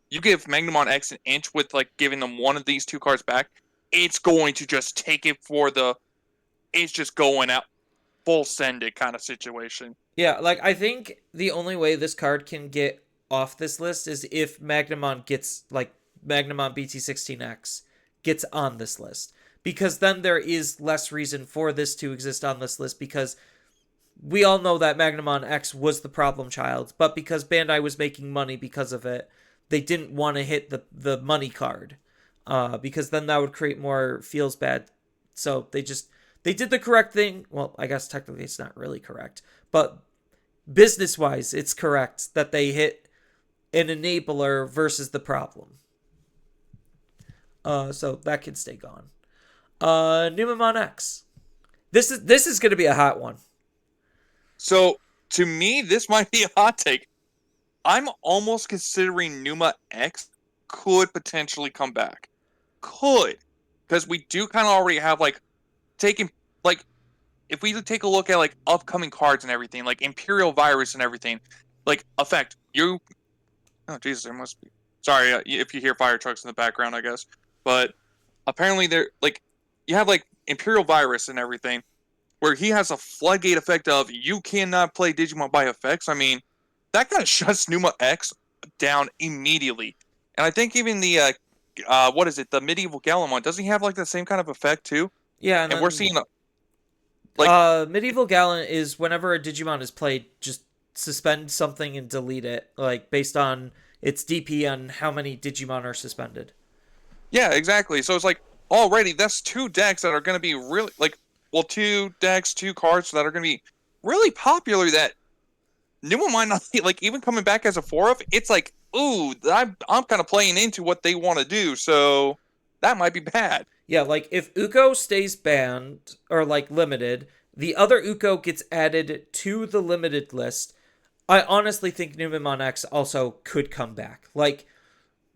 you give Magnamon X an inch with like giving them one of these two cards back, it's going to just take it for the it's just going out full send it kind of situation. Yeah, like I think the only way this card can get off this list is if Magnamon gets like Magnamon BT16X gets on this list. Because then there is less reason for this to exist on this list because we all know that Magnamon X was the problem child, but because Bandai was making money because of it, they didn't want to hit the money card. Because then that would create more feels bad. So they did the correct thing. Well, I guess technically it's not really correct, but business wise, it's correct that they hit an enabler versus the problem. So that can stay gone. Numemon X. This is going to be a hot one. So to me, this might be a hot take. I'm almost considering Numa X could potentially come back. Could. Because we do kind of already have like taking like if we take a look at like upcoming cards and everything, like Imperial Virus and everything, like effect you. Oh Jesus, there must be. Sorry if you hear fire trucks in the background, I guess. But apparently they're like you have like Imperial Virus and everything, where he has a floodgate effect of you cannot play Digimon by effects. I mean, that kind of shuts Numa X down immediately. And I think even the what is it, the Medieval Galamon, doesn't he have like the same kind of effect too? Yeah, and And we're then seeing like Medieval Gallant is whenever a Digimon is played, just suspend something and delete it, like based on its DP on how many Digimon are suspended. yeah, exactly. So it's like already that's two decks that are going to be really like well, two decks, two cards that are going to be really popular that Numa might not be like even coming back as a 4 of. It's like ooh, I'm kind of playing into what they want to do, so that might be bad. Yeah, like if Uko stays banned or like limited, the other Uko gets added to the limited list. I honestly think Numemon X also could come back. Like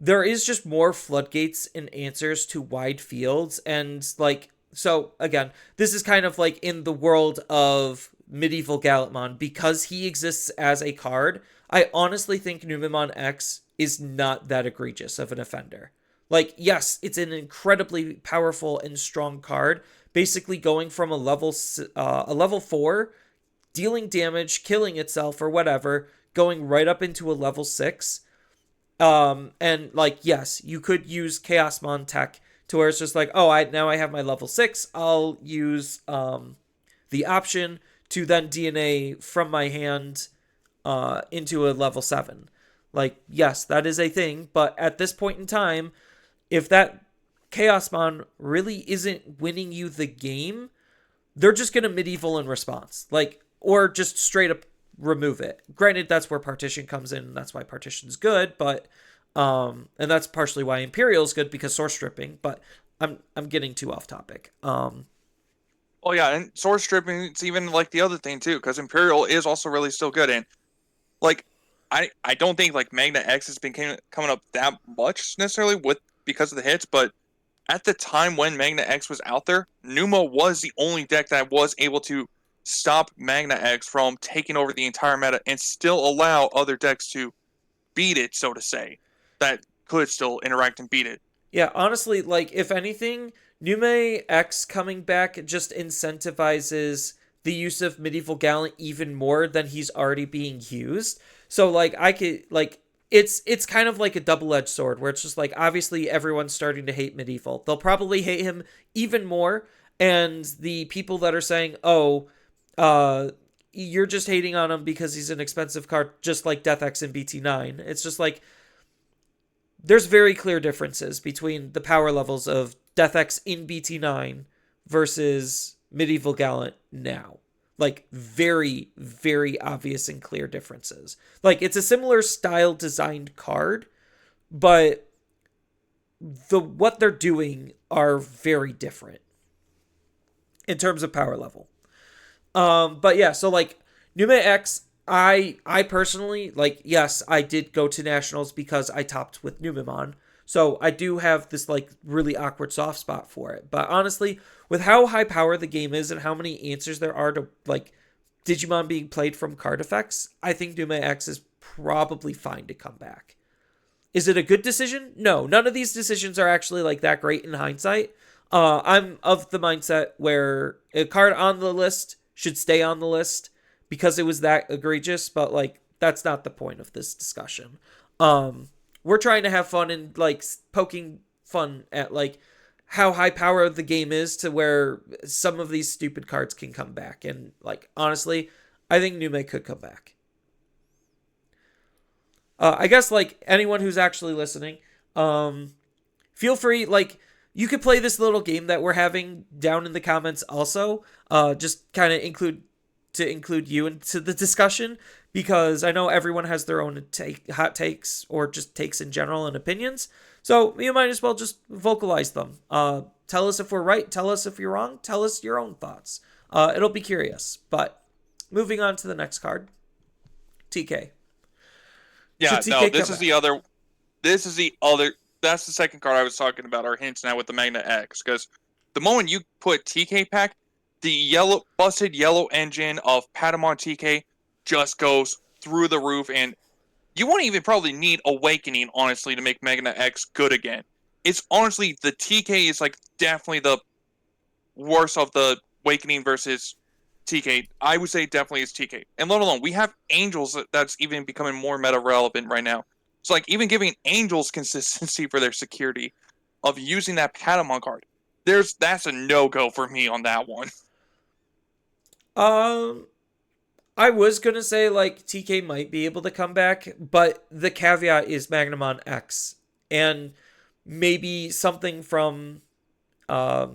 there is just more floodgates and answers to wide fields and like so again, this is kind of like in the world of Medieval Gallantmon because he exists as a card. I honestly think Numemon X is not that egregious of an offender. Like yes, it's an incredibly powerful and strong card, basically going from a level 4 dealing damage, killing itself or whatever, going right up into a level 6. And like yes, you could use Chaosmon tech to where it's just like, oh, I have my level 6. I'll use the option to then DNA from my hand into a level 7. Like yes, that is a thing, but at this point in time, if that Chaosmon really isn't winning you the game, they're just gonna medieval in response. Like or just straight up remove it. Granted, that's where partition comes in, and that's why partition's good, but and that's partially why Imperial's good because source stripping, but I'm getting too off topic. Oh yeah, and source stripping it's even like the other thing too, because Imperial is also really still good and like I don't think like Magna X has been coming up that much necessarily with because of the hits, but at the time when Magna X was out there, Numa was the only deck that was able to stop Magna X from taking over the entire meta and still allow other decks to beat it, so to say, that could still interact and beat it. Yeah, honestly, like if anything, Nume X coming back just incentivizes the use of Medieval Gallant even more than he's already being used. So like I could like it's kind of like a double-edged sword where it's just like obviously everyone's starting to hate Medieval. They'll probably hate him even more and the people that are saying, "Oh, you're just hating on him because he's an expensive card just like Death X and BT9." It's just like there's very clear differences between the power levels of Death X in BT9 versus Medieval Gallant now. Like very, very obvious and clear differences. Like it's a similar style designed card, but what they're doing are very different. in terms of power level. But yeah, so like Nume X, I personally like. Yes, I did go to nationals because I topped with Numemon, so I do have this like really awkward soft spot for it. But honestly, with how high power the game is and how many answers there are to like Digimon being played from card effects, I think Nume X is probably fine to come back. Is it a good decision? No, none of these decisions are actually like that great in hindsight. I'm of the mindset where a card on the list should stay on the list because it was that egregious, but like that's not the point of this discussion. We're trying to have fun and like poking fun at like how high power the game is to where some of these stupid cards can come back. And like honestly, I think Nume could come back. I guess like anyone who's actually listening, feel free like you could play this little game that we're having down in the comments also. Just kind of include you into the discussion because I know everyone has their own hot takes or just takes in general and opinions. So you might as well just vocalize them. Tell us if we're right. Tell us if you're wrong. Tell us your own thoughts. It'll be curious. But moving on to the next card, TK. Yeah, no, this is the other. This is the other. That's the second card I was talking about, or hinting at with the Magna X. Because the moment you put TK pack, the busted yellow engine of Patamon TK just goes through the roof, and you won't even probably need Awakening, honestly, to make Magna X good again. It's honestly, the TK is like definitely the worst of the Awakening versus TK. I would say definitely is TK. And let alone, we have Angels that's even becoming more meta relevant right now. So like even giving Angels consistency for their security of using that Patamon card, that's a no-go for me on that one. I was gonna say like TK might be able to come back, but the caveat is Magnamon X and maybe something from the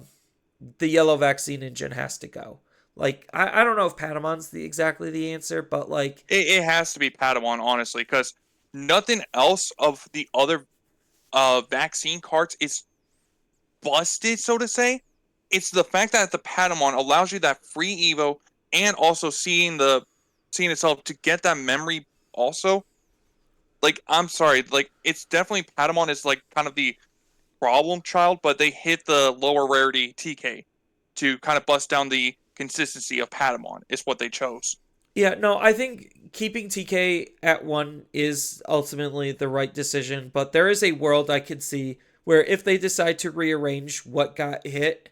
yellow vaccine engine has to go. Like I don't know if Patamon's exactly the answer, but like it has to be Patamon, honestly, because nothing else of the other vaccine cards is busted, so to say. It's the fact that the Patamon allows you that free Evo and also seeing itself to get that memory also. Like, I'm sorry, like it's definitely Patamon is like kind of the problem child, but they hit the lower rarity TK to kind of bust down the consistency of Patamon is what they chose. Yeah, no, I think keeping TK at 1 is ultimately the right decision, but there is a world I could see where if they decide to rearrange what got hit,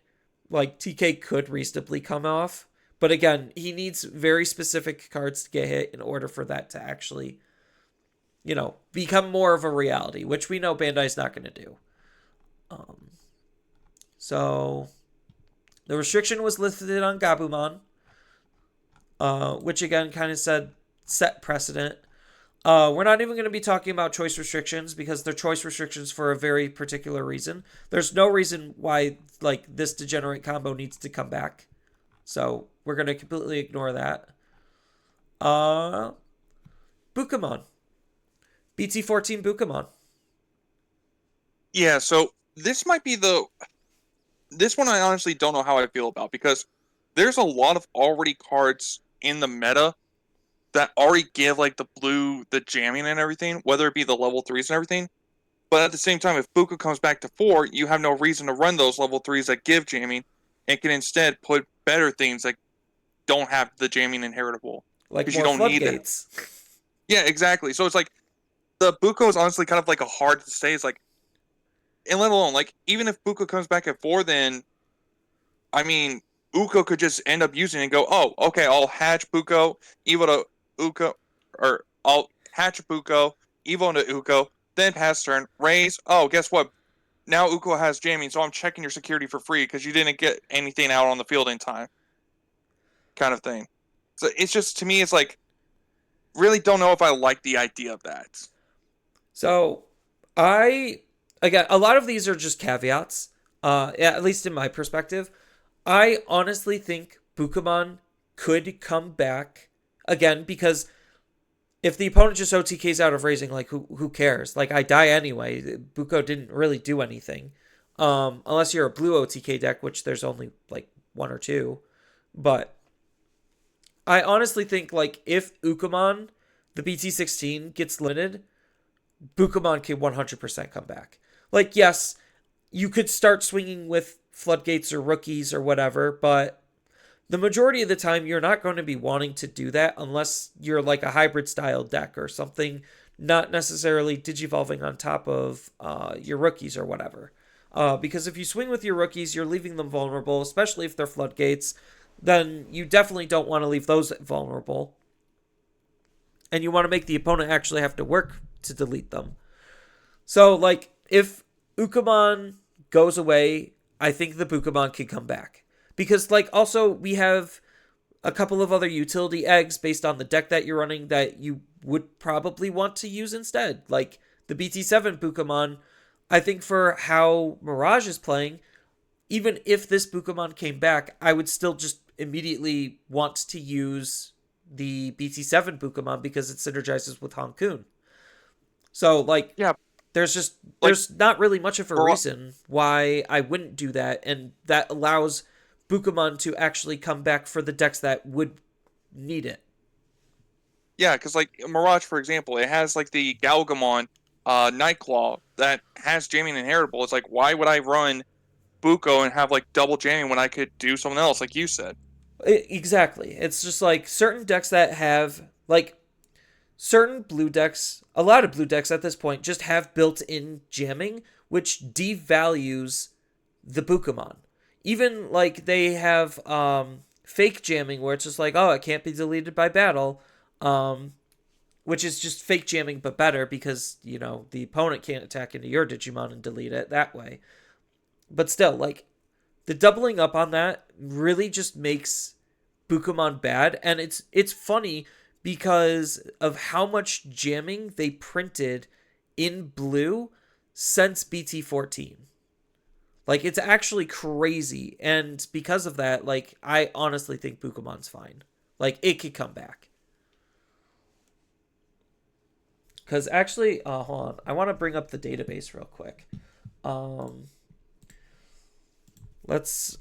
like TK could reasonably come off. But again, he needs very specific cards to get hit in order for that to actually, become more of a reality, which we know Bandai's not going to do. So the restriction was lifted on Gabumon, which again kind of set precedent. We're not even going to be talking about choice restrictions because they're choice restrictions for a very particular reason. There's no reason why like this degenerate combo needs to come back. So we're going to completely ignore that. Bukamon. BT14 Bukamon. Yeah, so this might be this one I honestly don't know how I feel about because there's a lot of already cards in the meta that already give like the jamming and everything, whether it be the level 3s and everything. But at the same time, if Buka comes back to 4, you have no reason to run those level 3s that give jamming and can instead put better things that don't have the jamming inheritable. Like more you don't floodgates. Need that. Yeah, exactly. So it's like the Buko is honestly kind of like a hard to say. It's like, and let alone like even if Buko comes back at 4, then I mean Uko could just end up using it and go, oh, okay, I'll hatch Buko, Evo to Uko, or I'll hatch Buko, Evo into Uko, then pass turn, raise. Oh, guess what? Now Uko has jamming, so I'm checking your security for free because you didn't get anything out on the field in time. Kind of thing. So it's just, to me, it's like, really don't know if I like the idea of that. So, again, a lot of these are just caveats, at least in my perspective. I honestly think Bukamon could come back again because if the opponent just OTKs out of raising, like who cares? Like I die anyway. Buko didn't really do anything, unless you're a blue OTK deck, which there's only like one or two. But I honestly think like if Ukamon, the BT16 gets limited, Bukamon can 100% come back. Like yes, you could start swinging with floodgates or rookies or whatever, but the majority of the time you're not going to be wanting to do that unless you're like a hybrid style deck or something, not necessarily digivolving on top of your rookies or whatever. Because if you swing with your rookies, you're leaving them vulnerable, especially if they're floodgates. Then you definitely don't want to leave those vulnerable. And you want to make the opponent actually have to work to delete them. So, like, if Ukamon goes away, I think the Bukamon can come back. Because, like, also, we have a couple of other utility eggs based on the deck that you're running that you would probably want to use instead. Like, the BT7 Bukamon, I think for how Mirage is playing, even if this Bukamon came back, I would still just immediately want to use the BT7 Bukamon because it synergizes with Hankun. So, like, Yeah, like there's not really much of a Mir- reason why I wouldn't do that, and that allows Bukamon to actually come back for the decks that would need it. yeah, because like Mirage, for example, it has like the Galgamon Nightclaw that has jamming inheritable. It's like, why would I run Buko and have like double jamming when I could do something else, like you said? Exactly. It's just like certain decks that have like certain blue decks, a lot of blue decks at this point just have built-in jamming, which devalues the Bukamon. Even like they have fake jamming where it's just like, oh, it can't be deleted by battle, um, which is just fake jamming but better because you know the opponent can't attack into your Digimon and delete it that way. But still, like the doubling up on that really just makes Bukamon bad, and it's funny because of how much jamming they printed in blue since BT14. Like it's actually crazy, and because of that, like I honestly think Bukamon's fine. Like it could come back. Cause actually, hold on, I want to bring up the database real quick. Um, let's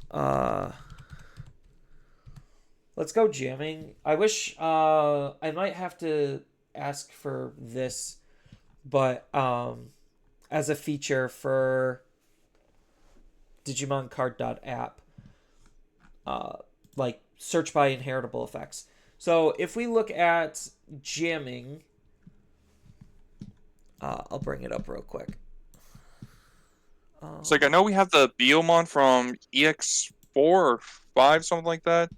let's go jamming. I wish I might have to ask for this, but as a feature for Digimon Card.app, like search by inheritable effects. So if we look at jamming, I'll bring it up real quick. It's like I know we have the Biomon from EX4 or 5, something like that,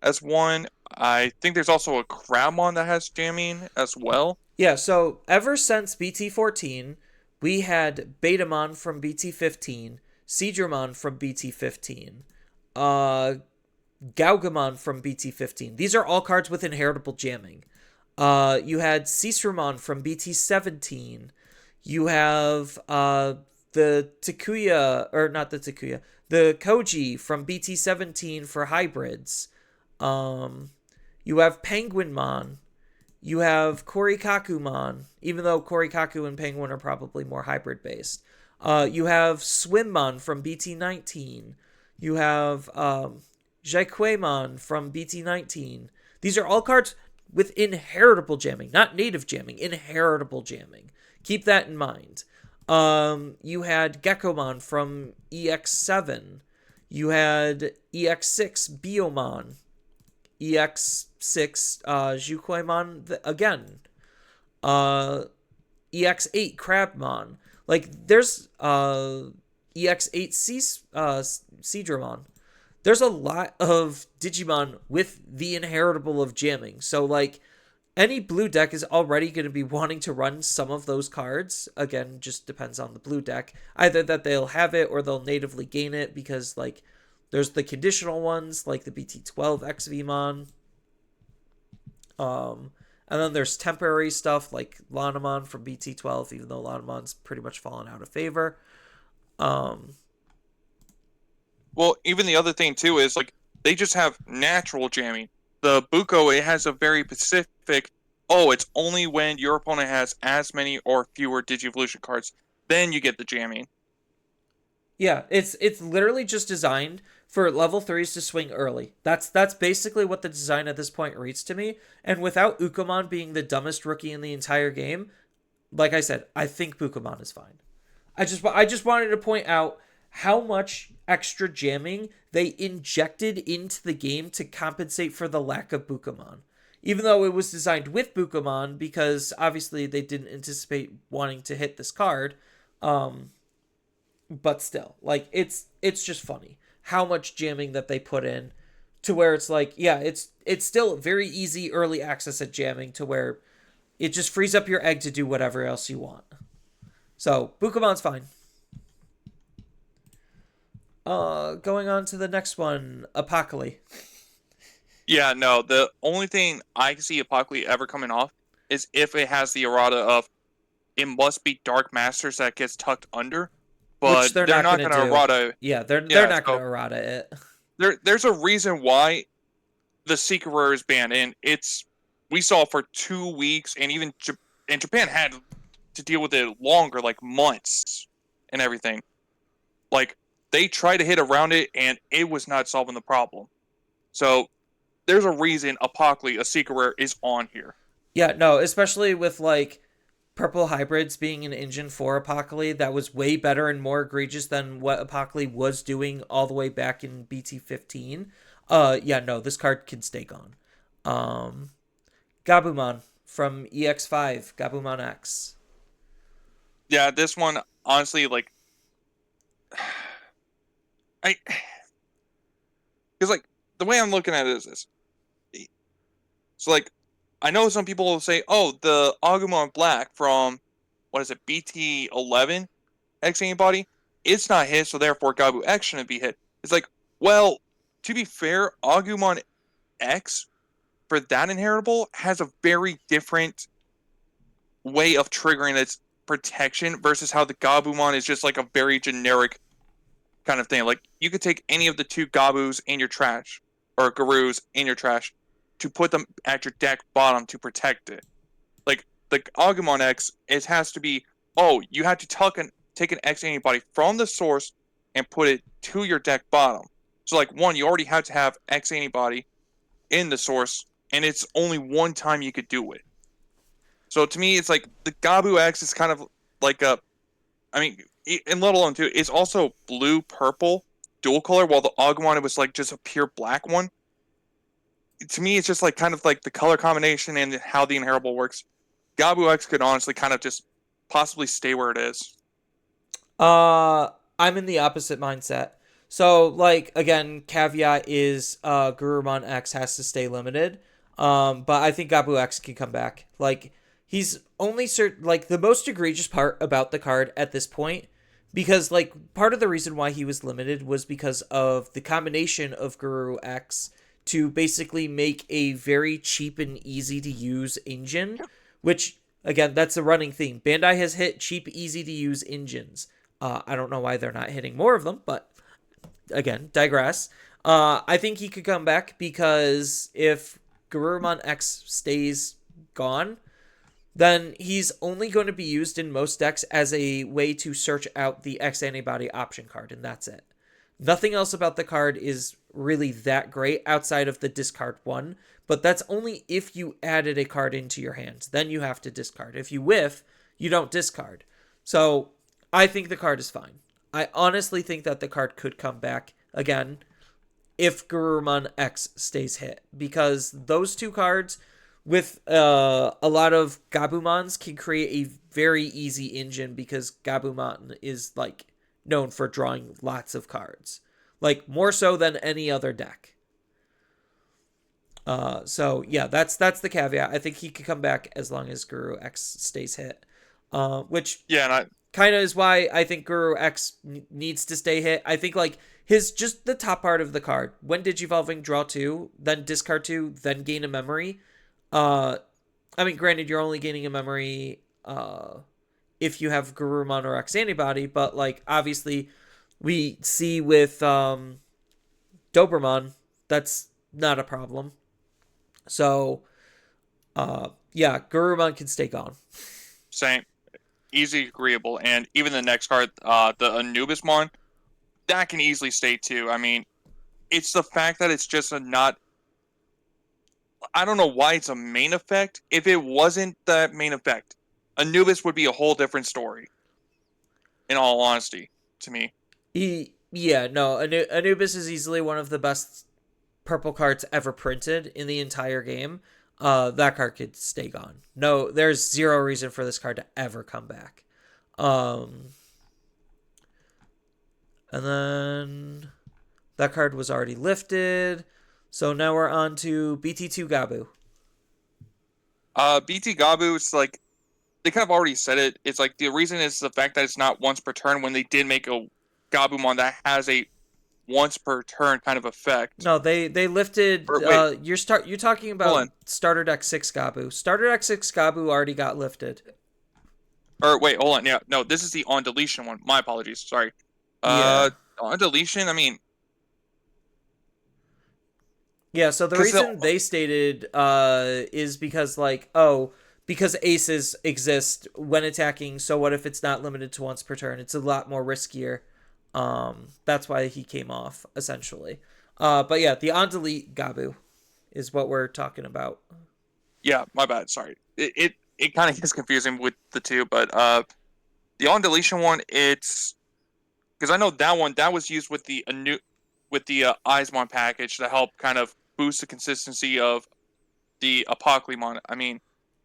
as one. I think there's also a Crabmon that has jamming as well. Yeah, so ever since BT14, we had Betamon from BT15, Seadramon from BT15, uh, Gaugamon from BT15. These are all cards with inheritable jamming. You had Cicramon from BT17. You have the Takuya, or not the Takuya, the Koji from BT17 for hybrids. You have Penguinmon. You have Korikakumon, even though Korikaku and Penguin are probably more hybrid based. You have Swimmon from BT19. You have Jaquemon from BT19. These are all cards with inheritable jamming, not native jamming, inheritable jamming. Keep that in mind. You had Gekomon from EX7. You had EX6 Biomon. EX6 Juquemon again. EX8 Crabmon. Like there's EX8 Seadramon. There's a lot of Digimon with the inheritable of jamming. So like any blue deck is already going to be wanting to run some of those cards. Again, just depends on the blue deck. Either that they'll have it or they'll natively gain it because like there's the conditional ones like the BT12 XVmon. And then there's temporary stuff like Lanamon from BT12, even though Lanamon's pretty much fallen out of favor. Well, even the other thing too is like they just have natural jamming. The Buko, it has a very specific. Oh, it's only when your opponent has as many or fewer Digivolution cards, then you get the jamming. Yeah, it's literally just designed for level 3s to swing early. That's basically what the design at this point reads to me. And without Ukomon being the dumbest rookie in the entire game, like I said, I think Bukomon is fine. I just wanted to point out how much extra jamming they injected into the game to compensate for the lack of Bukomon. Even though it was designed with Bukomon, because obviously they didn't anticipate wanting to hit this card, but still, like it's just funny how much jamming that they put in to where it's like, yeah, it's still very easy early access at jamming to where it just frees up your egg to do whatever else you want. So Bukomon's fine. Going on to the next one, Apocalypse. Yeah, no, the only thing I can see Apocalypse ever coming off is if it has the errata of it must be Dark Masters that gets tucked under, Which but they're they're not not going going to to do. errata. Yeah, they're Yeah, not so going to errata it. there's a reason why the Secret Rare is banned, and we saw for 2 weeks, and even and Japan had to deal with it longer, like months and everything. Like they tried to hit around it, and it was not solving the problem. So there's a reason Apocalypse, a Secret Rare, is on here. Yeah, no, especially with like Purple Hybrids being an engine for Apocalypse that was way better and more egregious than what Apocalypse was doing all the way back in BT15. Yeah, no, this card can stay gone. Gabumon from EX5, Gabumon X. Yeah, this one honestly, like, I, because like the way I'm looking at it is this. So like, I know some people will say, "Oh, the Agumon Black from what is it, BT11 X antibody? It's not hit, so therefore Gabu X shouldn't be hit." It's like, well, to be fair, Agumon X for that inheritable has a very different way of triggering its protection versus how the Gabumon is just like a very generic kind of thing. Like you could take any of the two Gabus in your trash or Garus in your trash to put them at your deck bottom to protect it. Like the Agumon X, it has to be, oh, you have to take an X antibody from the source and put it to your deck bottom. So like one, you already have to have X antibody in the source, and it's only one time you could do it. So to me, it's like the Gabu X is kind of like I mean, and let alone too, it's also blue purple dual color, while the Agumon it was like just a pure black one. To me, it's just like kind of like the color combination and how the inheritable works. Gabu X could honestly kind of just possibly stay where it is. Uh, I'm in the opposite mindset. So, like, again, caveat is Gurumon X has to stay limited. But I think Gabu X can come back. Like, he's only like the most egregious part about the card at this point, because like part of the reason why he was limited was because of the combination of Guru X to basically make a very cheap and easy to use engine, which again, that's a running theme. Bandai has hit cheap, easy to use engines. I don't know why they're not hitting more of them, but again, digress. I think he could come back because if Garurumon X stays gone, then he's only going to be used in most decks as a way to search out the X antibody option card, and that's it. Nothing else about the card is really that great outside of the discard one, but that's only if you added a card into your hands. Then you have to discard. If you whiff, you don't discard. So I think the card is fine. I honestly think that the card could come back again if Garurumon X stays hit, because those two cards with a lot of Gabumons can create a very easy engine, because Gabumon is like known for drawing lots of cards, like more so than any other deck. So yeah, that's the caveat. I think he could come back as long as Guru X stays hit. Which Yeah, and kind of is why I think Guru X needs to stay hit. I think like his just the top part of the card, when Digivolving, draw 2, then discard 2, then gain a memory. I mean, granted, you're only gaining a memory if you have Garurumon or X antibody, but like obviously we see with Doberman that's not a problem. So yeah, Garurumon can stay gone. same, easy, agreeable, and even the next card, the Anubismon, that can easily stay too. I mean, it's the fact that it's just a not. I don't know why it's a main effect. If it wasn't that main effect, Anubis would be a whole different story. In all honesty, to me. Yeah, no, Anubis is easily one of the best purple cards ever printed in the entire game. That card could stay gone. No, there's zero reason for this card to ever come back. And then that card was already lifted. So now we're on to BT2 Gabu. BT Gabu is like they kind of already said it. It's like the reason is the fact that it's not once per turn when they did make a Gabumon that has a once per turn kind of effect. No, they lifted. Or, wait, You're talking about Starter Deck 6 Gabu. Starter Deck 6 Gabu already got lifted. Or wait, hold on. Yeah, no, this is the on deletion one. My apologies. Sorry. Yeah. On deletion, I mean. Yeah, so the reason they stated is because because aces exist when attacking, so what if it's not limited to once per turn? It's a lot more riskier. That's why he came off, essentially. But yeah, the on delete Gabu is what we're talking about. Yeah, my bad. Sorry. It kind of gets confusing with the two, but the on deletion one, it's because I know that was used with the Eismon package to help kind of boost the consistency of the Apoclymon. I mean,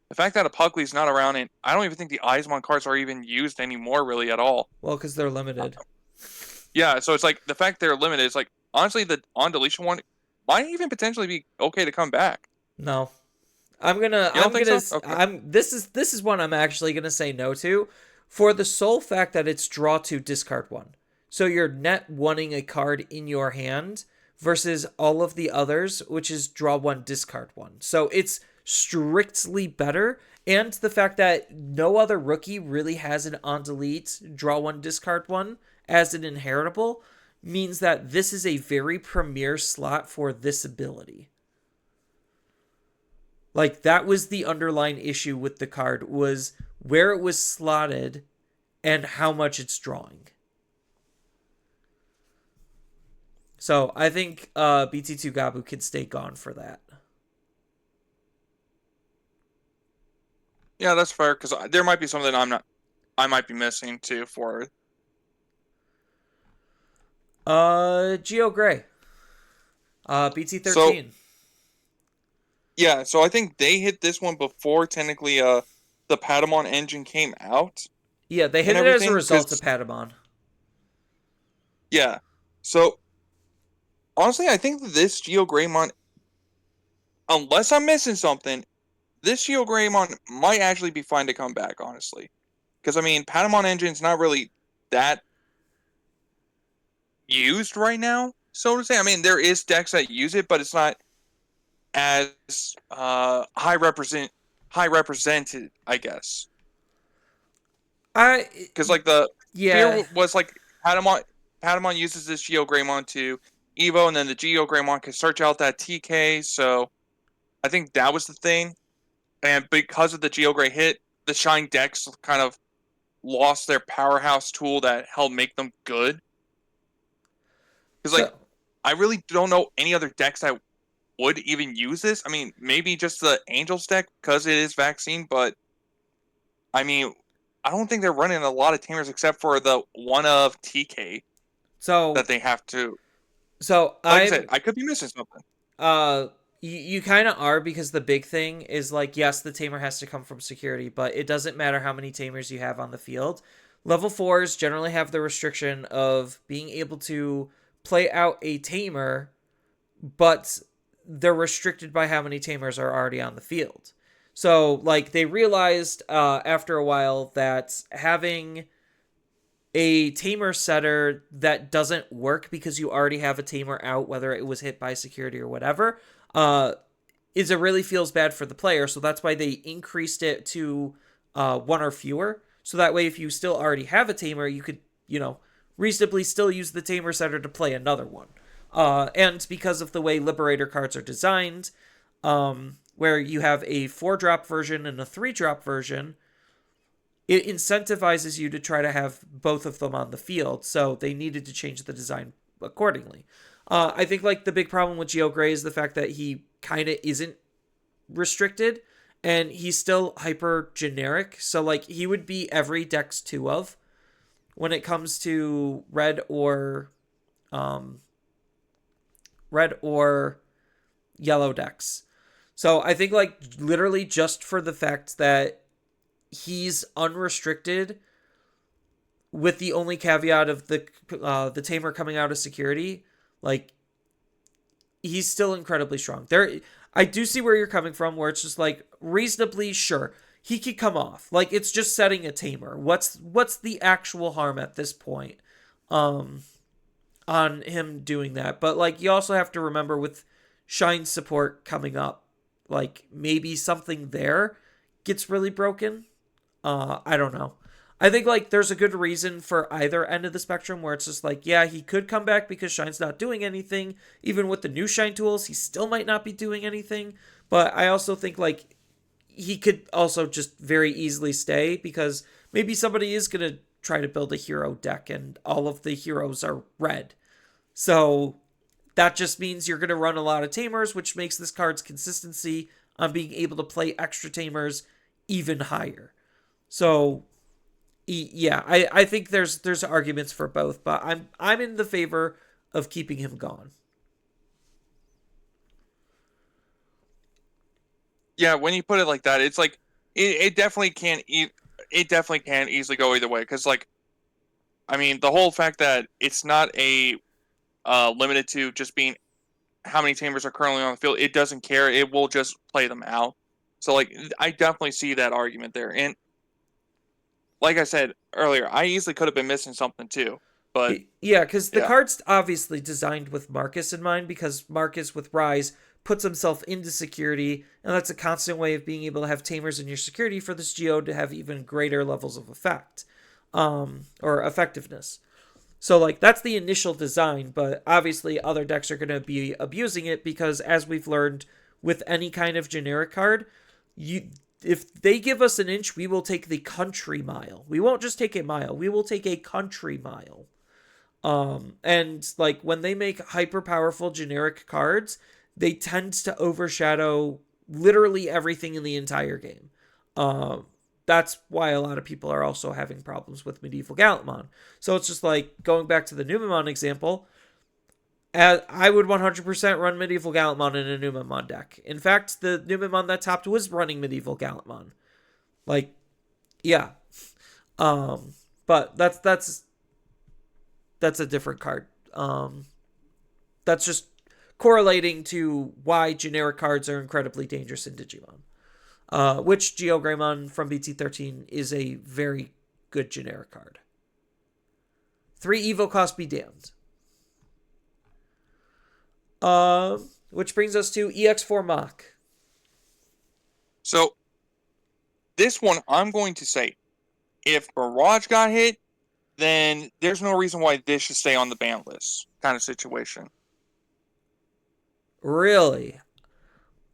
the fact that Apocly's not around, and I don't even think the Eismon cards are even used anymore, really at all. Well, because they're limited. Yeah, so it's like the fact they're limited. It's like honestly, the on deletion one might even potentially be okay to come back. No, this is one I'm actually gonna say no to, for the sole fact that it's draw 2, discard 1. So you're net wanting a card in your hand versus all of the others, which is draw 1, discard 1. So it's strictly better, and the fact that no other rookie really has an on delete draw 1, discard 1 as an inheritable means that this is a very premier slot for this ability. Like, that was the underlying issue with the card, was where it was slotted and how much it's drawing. So I think BT2 Gabu can stay gone for that. Yeah, that's fair, because there might be something I might be missing too for. Geo Gray. BT13. So, yeah, so I think they hit this one before technically the Patamon engine came out. Yeah, they hit it as a result of Patamon. Yeah. So honestly, I think that this Geo Greymon, unless I'm missing something, this Geo Greymon might actually be fine to come back, honestly. Because, I mean, Patamon Engine's not really that used right now, so to say. I mean, there is decks that use it, but it's not as high represented, I guess. Because, like, the fear was, like, Patamon uses this Geo Greymon to Evo, and then the Geo Greymon can search out that TK, so I think that was the thing. And because of the Geo Grey hit, the Shine decks kind of lost their powerhouse tool that helped make them good. Because, like, I really don't know any other decks that would even use this. I mean, maybe just the Angels deck because it is Vaccine, but I mean, I don't think they're running a lot of Tamers except for the one of TK that they have to. So like I said, I could be missing something. You kind of are, because the big thing is, like, yes, the Tamer has to come from security, but it doesn't matter how many Tamers you have on the field. Level 4s generally have the restriction of being able to play out a Tamer, but they're restricted by how many Tamers are already on the field. So, like, they realized after a while that having a Tamer setter that doesn't work because you already have a Tamer out, whether it was hit by security or whatever, it really feels bad for the player. So that's why they increased it to 1 or fewer. So that way, if you still already have a Tamer, you could, reasonably still use the Tamer setter to play another one. And because of the way Liberator cards are designed, where you have a 4-drop version and a 3-drop version, it incentivizes you to try to have both of them on the field. So they needed to change the design accordingly. I think like the big problem with Geo Gray is the fact that he kind of isn't restricted, and he's still hyper generic. So like he would be every deck's 2 of when it comes to um red or yellow decks. So I think like literally just for the fact that he's unrestricted with the only caveat of the tamer coming out of security, like he's still incredibly strong. There, I do see where you're coming from, where it's just like reasonably sure he could come off. Like it's just setting a tamer. What's the actual harm at this point, um, on him doing that? But like you also have to remember with Shine support coming up, like maybe something there gets really broken. I don't know. I think like there's a good reason for either end of the spectrum where it's just like, yeah, he could come back because Shine's not doing anything. Even with the new Shine tools, he still might not be doing anything. But I also think like he could also just very easily stay because maybe somebody is gonna try to build a hero deck and all of the heroes are red. So that just means you're gonna run a lot of tamers, which makes this card's consistency on being able to play extra tamers even higher. So yeah, I think there's arguments for both, but I'm in the favor of keeping him gone. Yeah, when you put it like that, it's like it definitely can't it definitely can easily go either way because like I mean the whole fact that it's not a limited to just being how many tamers are currently on the field, it doesn't care. It will just play them out. So like I definitely see that argument there. And like I said earlier, I easily could have been missing something too. But Yeah, because the yeah. card's obviously designed with Marcus in mind because Marcus with Rise puts himself into security, and that's a constant way of being able to have tamers in your security for this Geo to have even greater levels of effect, or effectiveness. So like that's the initial design, but obviously other decks are going to be abusing it because as we've learned with any kind of generic card, you if they give us an inch, we will take the country mile. We won't just take a mile. We will take a country mile. And like when they make hyper powerful generic cards, they tend to overshadow literally everything in the entire game. That's why a lot of people are also having problems with Medieval Gallantmon. So it's just like going back to the Numemon example. I would 100% run Medieval Gallantmon in a Numemon deck. In fact, the Numemon that topped was running Medieval Gallantmon. Like, yeah. But that's a different card. That's just correlating to why generic cards are incredibly dangerous in Digimon. Which Geogreymon from BT13 is a very good generic card. 3 Evo cost be damned. Which brings us to EX4 Mach. So this one, I'm going to say, if Mirage got hit, then there's no reason why this should stay on the ban list kind of situation. Really?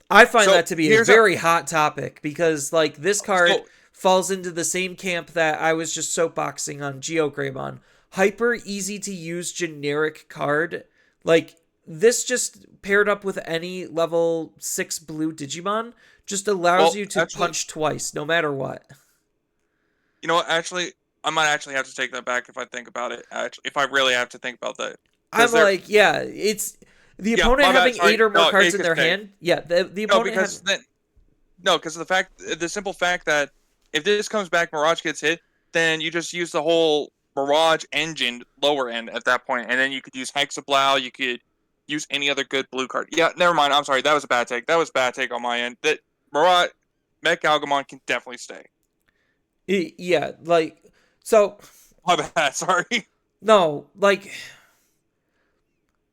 I find that to be a very hot topic because, like, this card falls into the same camp that I was just soapboxing on Geogreymon. Hyper easy to use generic card. Like, this just paired up with any level 6 blue Digimon just allows you to punch twice, no matter what. You know what? Actually, I might actually have to take that back if I think about it. Actually, if I really have to think about that. I'm like, yeah, it's the opponent having 8 or more cards in their hand. Yeah, the opponent because of the simple fact that if this comes back, Mirage gets hit, then you just use the whole Mirage engine lower end at that point, and then you could use Hexablow, you could use any other good blue card. Yeah, never mind. I'm sorry, that was a bad take. That was a bad take on my end. That Mirage Mech Algamon can definitely stay. Yeah, like so. My bad. Sorry. No, like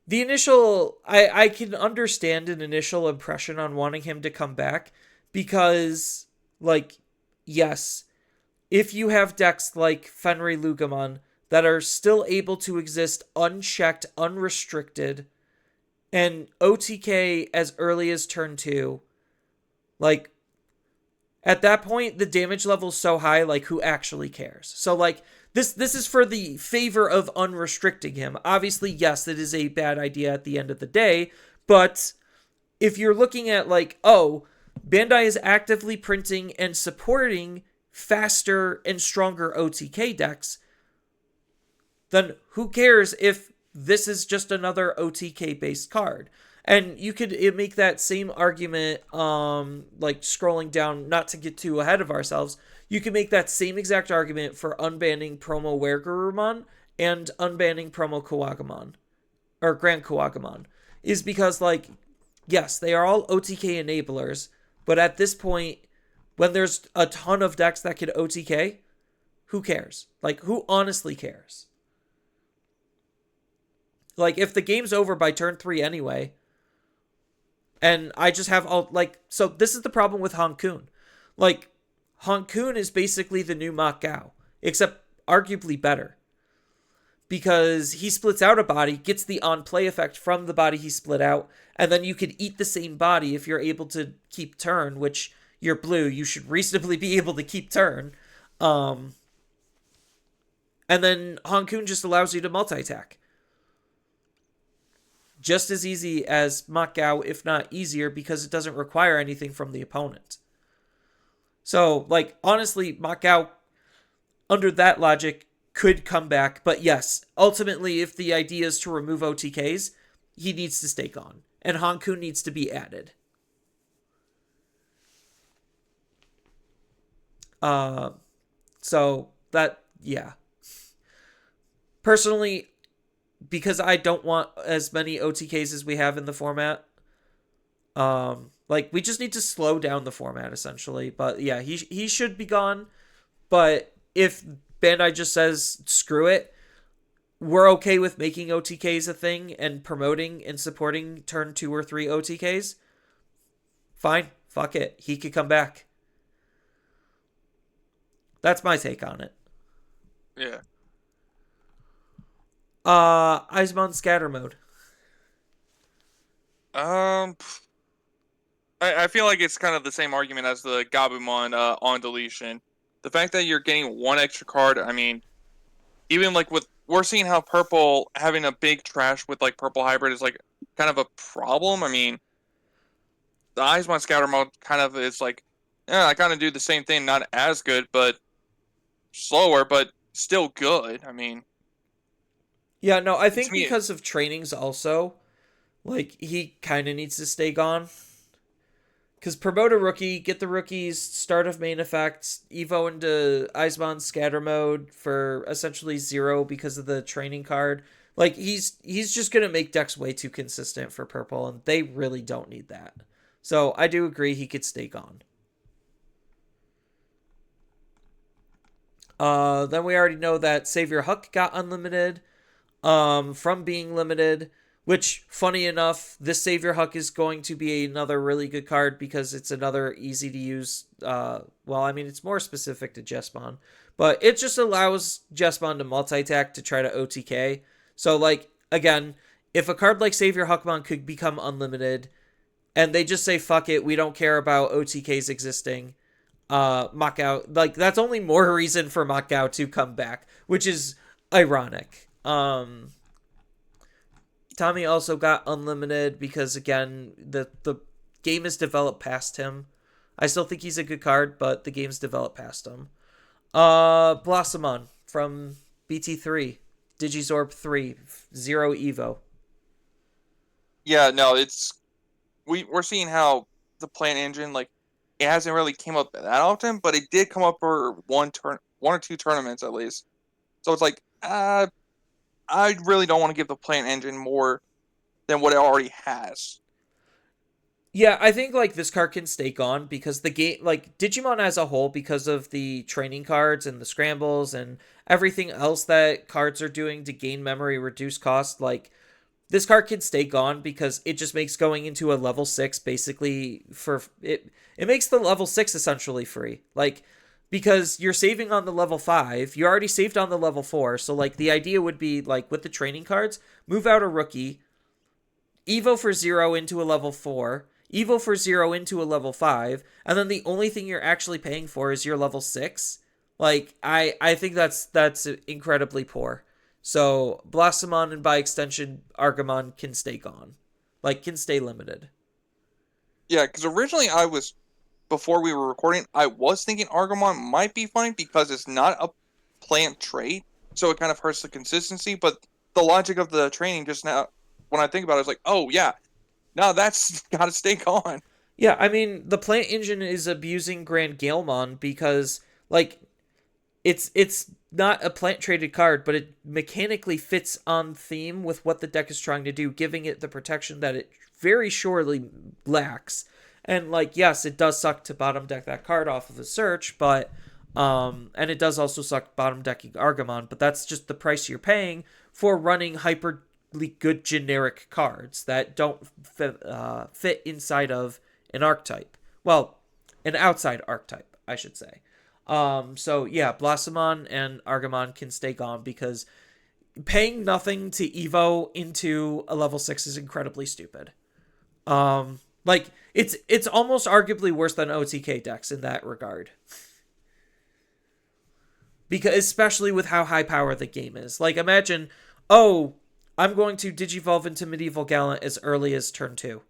the initial I can understand an initial impression on wanting him to come back because like yes, if you have decks like Fenrir Lugamon that are still able to exist unchecked, unrestricted, and OTK as early as turn 2, like At that point, the damage level's so high, like, who actually cares? So, like, this is for the favor of unrestricting him. Obviously, yes, it is a bad idea at the end of the day, but if you're looking at, like, oh, Bandai is actively printing and supporting faster and stronger OTK decks, then who cares if this is just another OTK based card? And you could make that same argument, like scrolling down, not to get too ahead of ourselves, you can make that same exact argument for unbanning promo Weregurumon and unbanning promo Kawagamon, or Grand Kawagamon, is because, like, yes, they are all OTK enablers, but at this point, when there's a ton of decks that could OTK, who cares? Like, who honestly cares? Like, if the game's over by turn 3 anyway, and I just have all, like, so this is the problem with Hankun. Like, Hankun is basically the new Mak Gao, except arguably better. Because he splits out a body, gets the on-play effect from the body he split out, and then you could eat the same body if you're able to keep turn, which you're blue, you should reasonably be able to keep turn. And then Hankun just allows you to multi-attack. Just as easy as Mak Gao, if not easier, because it doesn't require anything from the opponent. So, like, honestly, Mak Gao, under that logic, could come back. But yes, ultimately, if the idea is to remove OTKs, he needs to stay gone. And Hankun needs to be added. So, that, yeah. Personally, because I don't want as many OTKs as we have in the format, like, we just need to slow down the format, essentially. But yeah, he should be gone. But if Bandai just says, screw it, we're okay with making OTKs a thing and promoting and supporting turn 2 or 3 OTKs, fine, fuck it, he could come back. That's my take on it. Yeah. Eismon scatter mode. I feel like it's kind of the same argument as the Gabumon on deletion. The fact that you're getting one extra card, I mean, even like with, we're seeing how purple having a big trash with like purple hybrid is like kind of a problem. I mean, the Eismon scatter mode kind of is like, yeah, I kind of do the same thing, not as good, but slower, but still good. I mean, Yeah, no, I to think me, because of trainings also, like, he kind of needs to stay gone. Because promote a rookie, get the rookies, start of main effects, Evo into Eismon scatter mode for essentially 0 because of the training card. Like, he's just going to make decks way too consistent for purple, and they really don't need that. So I do agree he could stay gone. Then we already know that Savior Huck got unlimited from being limited. Which, funny enough, this Savior Huck is going to be another really good card because it's another easy to use. Well, I mean, it's more specific to Jesmon, but it just allows Jesmon to multi-attack to try to OTK. So, like, again, if a card like Savior Huckmon could become unlimited, and they just say, fuck it, we don't care about OTKs existing, Mak Gao, like, that's only more reason for Mak Gao to come back, which is ironic. Tommy also got unlimited because, again, the game is developed past him. I still think he's a good card, but the game's developed past him. Blossomon from BT3. Digizorb 3. 0 Evo. yeah, no, it's we're seeing how the plant engine, like, it hasn't really came up that often, but it did come up for one or two tournaments at least. So it's like, I really don't want to give the plant engine more than what it already has. Yeah, I think, like, this card can stay gone because the game, like, Digimon as a whole, because of the training cards and the scrambles and everything else that cards are doing to gain memory, reduce cost, like, this card can stay gone because it just makes going into a level 6 basically for it. It makes the level 6 essentially free. Like, because you're saving on the level 5, you already saved on the level 4. So, like, the idea would be, like, with the training cards, move out a rookie, Evo for 0 into a level 4. Evo for 0 into a level 5, and then the only thing you're actually paying for is your level 6. Like, I think that's incredibly poor. So, Blossomon and by extension, Argamon can stay gone. Like, can stay limited. Yeah, because originally before we were recording, I was thinking Argamon might be fine because it's not a plant trait, so it kind of hurts the consistency. But the logic of the training just now, when I think about it, it's like, oh yeah, no, that's got to stay gone. Yeah, I mean, the plant engine is abusing Grand Galemon because, like, it's not a plant traded card, but it mechanically fits on theme with what the deck is trying to do, giving it the protection that it very surely lacks. And like, yes, it does suck to bottom deck that card off of the search, but and it does also suck bottom decking Argamon, but that's just the price you're paying for running hyperly good generic cards that don't fit inside of an archetype. Well, an outside archetype, I should say. So yeah, Blossomon and Argamon can stay gone because paying nothing to Evo into a level 6 is incredibly stupid. Like it's almost arguably worse than OTK decks in that regard. Because especially with how high power the game is. Like imagine, oh, I'm going to Digivolve into Medieval Gallant as early as turn 2.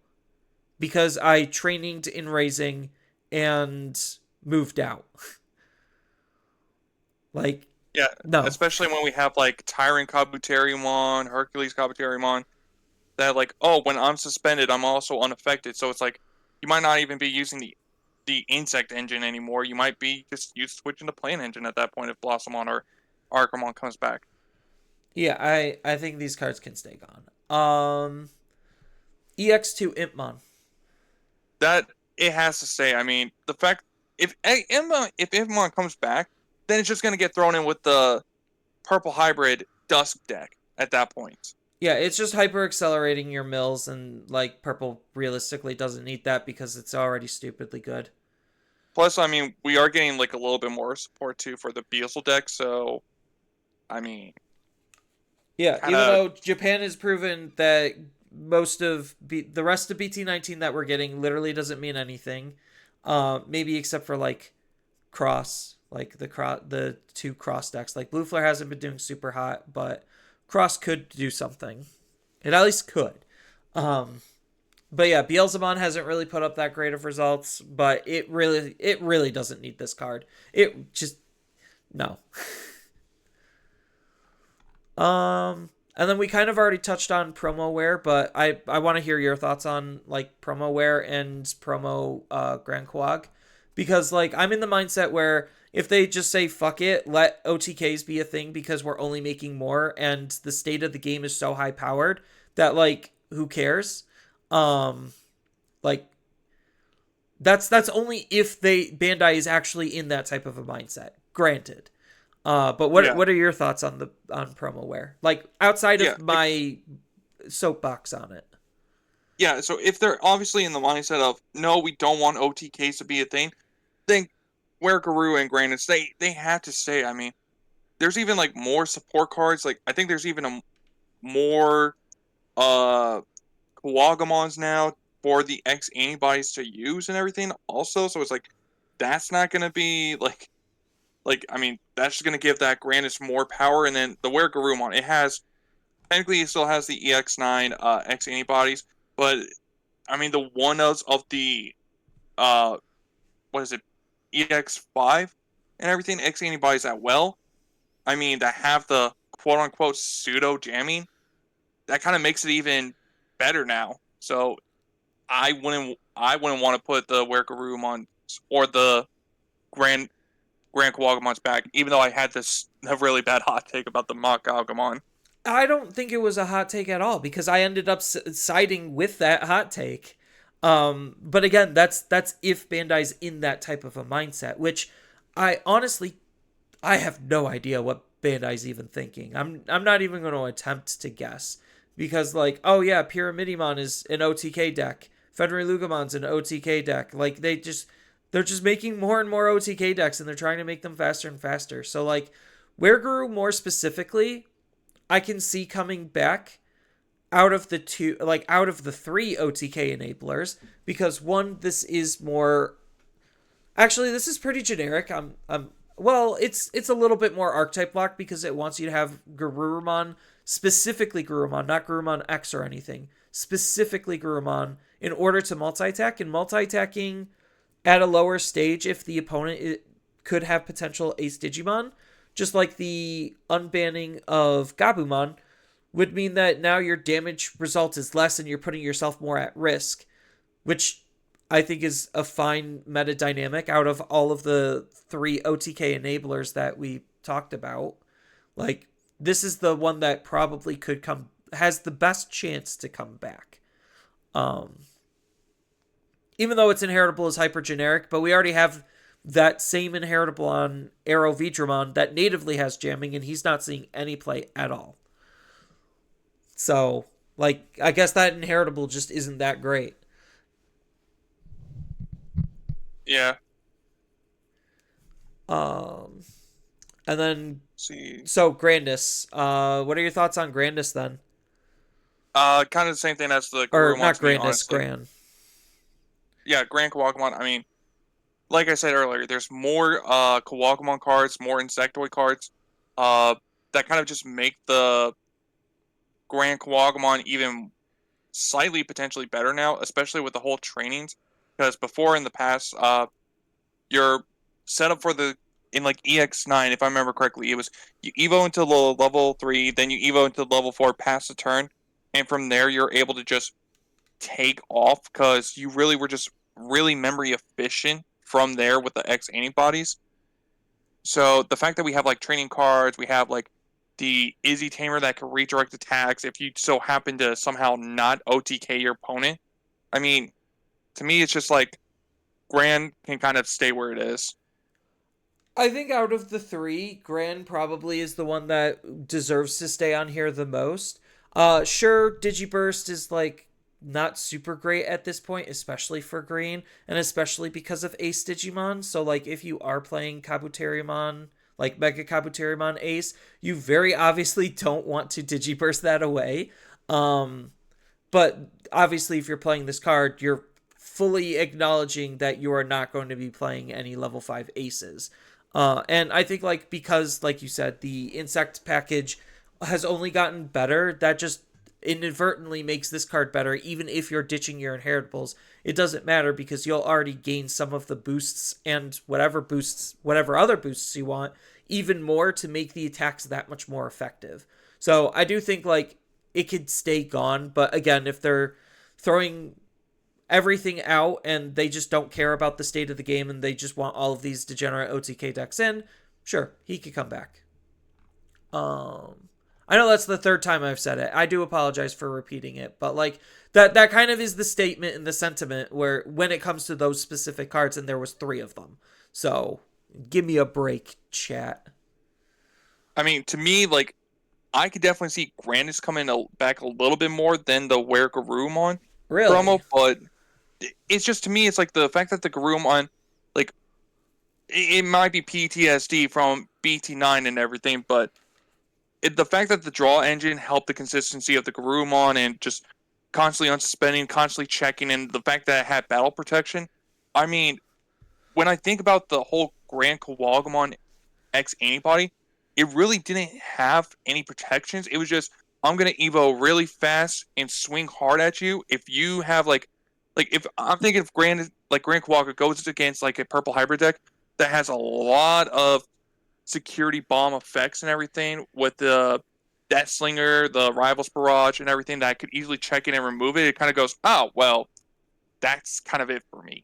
Because I traininged in Raising and moved out. Like, Yeah, no. especially when we have like Tyrant Kabuterimon, Hercules Kabuterimon, that like, oh, when I'm suspended, I'm also unaffected. So it's like you might not even be using the insect engine anymore. You might be just switching to plant engine at that point if Blossomon or Arcamon comes back. Yeah, I think these cards can stay gone. EX2 Impmon. That it has to say. I mean, the fact if Impmon comes back, then it's just gonna get thrown in with the purple hybrid Dusk deck at that point. Yeah, it's just hyper accelerating your mills, and like purple realistically doesn't need that because it's already stupidly good. Plus, I mean, we are getting like a little bit more support too for the Beelzebub deck, so I mean, Yeah, kind even of though Japan has proven that the rest of BT19 that we're getting literally doesn't mean anything, maybe except for like cross, like the two cross decks. Like Blue Flare hasn't been doing super hot, but cross could do something. It at least could. But yeah, Beelzebub hasn't really put up that great of results, but it really doesn't need this card. It just no. And then we kind of already touched on promo wear, but I want to hear your thoughts on like promo wear and promo Grand Quag, because like I'm in the mindset where if they just say fuck it, let OTKs be a thing because we're only making more and the state of the game is so high powered that like who cares? Like that's only if Bandai is actually in that type of a mindset. Granted. But what are your thoughts on promo wear? Like outside of my soapbox on it. Yeah, so if they're obviously in the mindset of no, we don't want OTKs to be a thing, then where Guru and Grandis they have to say. I mean, there's even like more support cards. Like I think there's even a more Kawagamons now for the X antibodies to use and everything also. So it's like that's not gonna be like I mean that's just gonna give that Grandis more power. And then the Where Garurumon, it has technically it still has the EX9 X antibodies, but I mean the one of the uh what is it, EX5 and everything, X antibodies that well. I mean that have the quote unquote pseudo jamming, that kind of makes it even better now. So I wouldn't want to put the Werkarumon or the Grand Kawagamons back, even though I had this a really bad hot take about the Mock Galgamon. I don't think it was a hot take at all because I ended up siding with that hot take. But again, that's if Bandai's in that type of a mindset, which I honestly I have no idea what Bandai's even thinking. I'm not even going to attempt to guess because like, oh yeah, Pyramidimon is an OTK deck. Fenrir Lugamon's an OTK deck. Like they're just making more and more OTK decks and they're trying to make them faster and faster. So like Wereguru more specifically, I can see coming back out of the two, like out of the three OTK enablers, because one, this is more. Actually, this is pretty generic. Well, it's a little bit more archetype locked because it wants you to have Garurumon, specifically Garurumon, not Garurumon X or anything, specifically Garurumon, in order to multi-attack. And multi-attacking at a lower stage, if the opponent could have potential Ace Digimon, just like the unbanning of Gabumon, would mean that now your damage result is less and you're putting yourself more at risk, which I think is a fine meta dynamic out of all of the three OTK enablers that we talked about. Like, this is the one that probably has the best chance to come back. Even though its inheritable is hyper generic, but we already have that same inheritable on Arrow Vidramon that natively has jamming, and he's not seeing any play at all. So, like, I guess that inheritable just isn't that great. Yeah. And then, See. so Grandis. What are your thoughts on Grandis then? Kind of the same thing as the Or Garurumon, not to me, Grandis, honestly. Gran. Yeah, Grand Kawagamon. I mean, like I said earlier, there's more Kawagamon cards, more Insectoid cards, that kind of just make the Grand Kawagamon even slightly potentially better now, especially with the whole trainings. Because before in the past, your setup for the in like EX9, if I remember correctly, it was you Evo into level 3, then you Evo into level 4, pass the turn, and from there you're able to just take off because you really were just really memory efficient from there with the X antibodies. So the fact that we have like training cards, we have like the Izzy Tamer that can redirect attacks if you so happen to somehow not OTK your opponent. I mean, to me, it's just like Grand can kind of stay where it is. I think out of the three, Gran probably is the one that deserves to stay on here the most. Sure, Digiburst is like not super great at this point, especially for green, and especially because of Ace Digimon. So like if you are playing Kabuterimon, like Mega Kabuterimon Ace, you very obviously don't want to Digiburst that away. But obviously if you're playing this card, you're fully acknowledging that you are not going to be playing any level 5 aces. And I think like because like you said, the insect package has only gotten better, that just inadvertently makes this card better. Even if you're ditching your inheritables, it doesn't matter because you'll already gain some of the boosts and whatever other boosts you want, even more to make the attacks that much more effective. So I do think like it could stay gone, but again, if they're throwing everything out and they just don't care about the state of the game and they just want all of these degenerate OTK decks in, sure, he could come back. I know that's the third time I've said it. I do apologize for repeating it, but like that kind of is the statement and the sentiment where when it comes to those specific cards, and there was 3 of them. So give me a break, chat. I mean, to me, like I could definitely see Grandis coming back a little bit more than the Where Garurumon promo, but it's just to me, it's like the fact that the Garurumon, like it might be PTSD from BT9 and everything, but the fact that the draw engine helped the consistency of the Garurumon and just constantly unsuspending, constantly checking, and the fact that it had battle protection. I mean, when I think about the whole Grand Kawagamon X antibody, it really didn't have any protections. It was just, I'm going to Evo really fast and swing hard at you. If you have like if I'm thinking if Grand Kawaga goes against like a purple hybrid deck that has a lot of security bomb effects and everything with the Death Slinger, the Rivals Barrage, and everything that I could easily check in and remove it, it kind of goes, oh well, that's kind of it for me.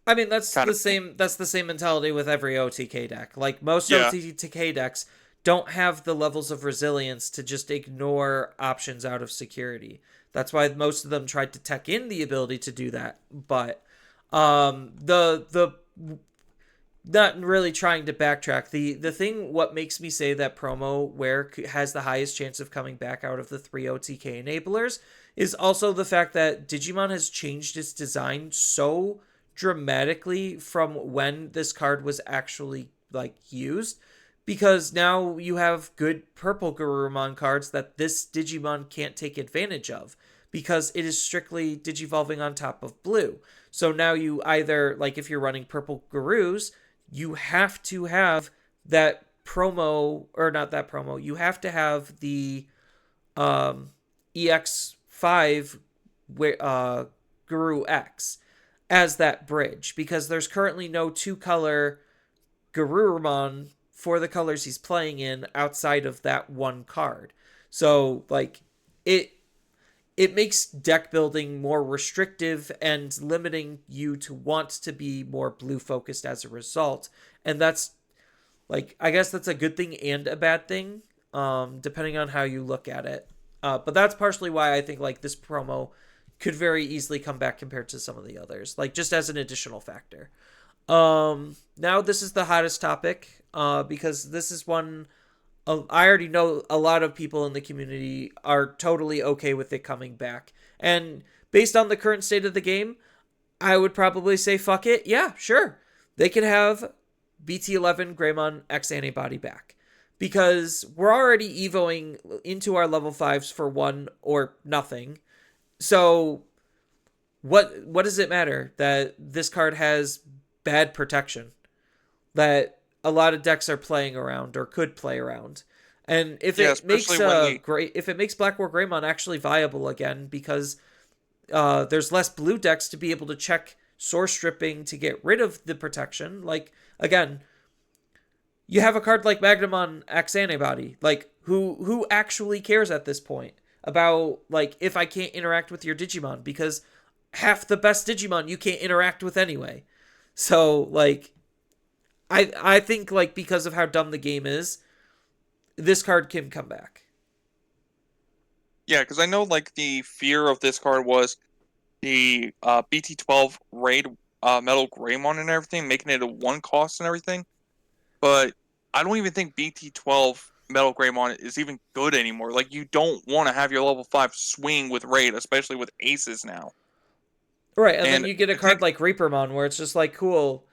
I mean, that's the same. That's the same mentality with every OTK deck. Like most OTK decks don't have the levels of resilience to just ignore options out of security. That's why most of them tried to tech in the ability to do that. But the not really trying to backtrack. The thing what makes me say that promo where has the highest chance of coming back out of the 3 OTK enablers is also the fact that Digimon has changed its design so dramatically from when this card was actually like used, because now you have good purple Garurumon cards that this Digimon can't take advantage of because it is strictly Digivolving on top of blue. So now you either, like if you're running purple Garus, you have to have that promo, or not that promo, you have to have the EX5 Guru X as that bridge because there's currently no two color Garurumon for the colors he's playing in outside of that one card. So like it it makes deck building more restrictive and limiting you to want to be more blue focused as a result. And that's like I guess that's a good thing and a bad thing, depending on how you look at it. But that's partially why I think like this promo could very easily come back compared to some of the others, like just as an additional factor. Now this is the hottest topic, because this is one I already know a lot of people in the community are totally okay with it coming back. And based on the current state of the game, I would probably say fuck it. Yeah, sure. They can have BT11 Greymon X Antibody back. Because we're already evoing into our level 5s for 1 or nothing. So what does it matter that this card has bad protection that a lot of decks are playing around or could play around? And if it makes if it makes Black War Greymon actually viable again, because there's less blue decks to be able to check source stripping to get rid of the protection. Like again, you have a card like Magnamon X Antibody. Like who actually cares at this point about like if I can't interact with your Digimon, because half the best Digimon you can't interact with anyway. So like I think like because of how dumb the game is, this card can come back. Yeah, because I know like the fear of this card was the BT12 raid Metal Greymon and everything, making it a 1 cost and everything. But I don't even think BT12 Metal Greymon is even good anymore. Like you don't want to have your level 5 swing with raid, especially with aces now. Right, and then you get a card like Reapermon where it's just like cool.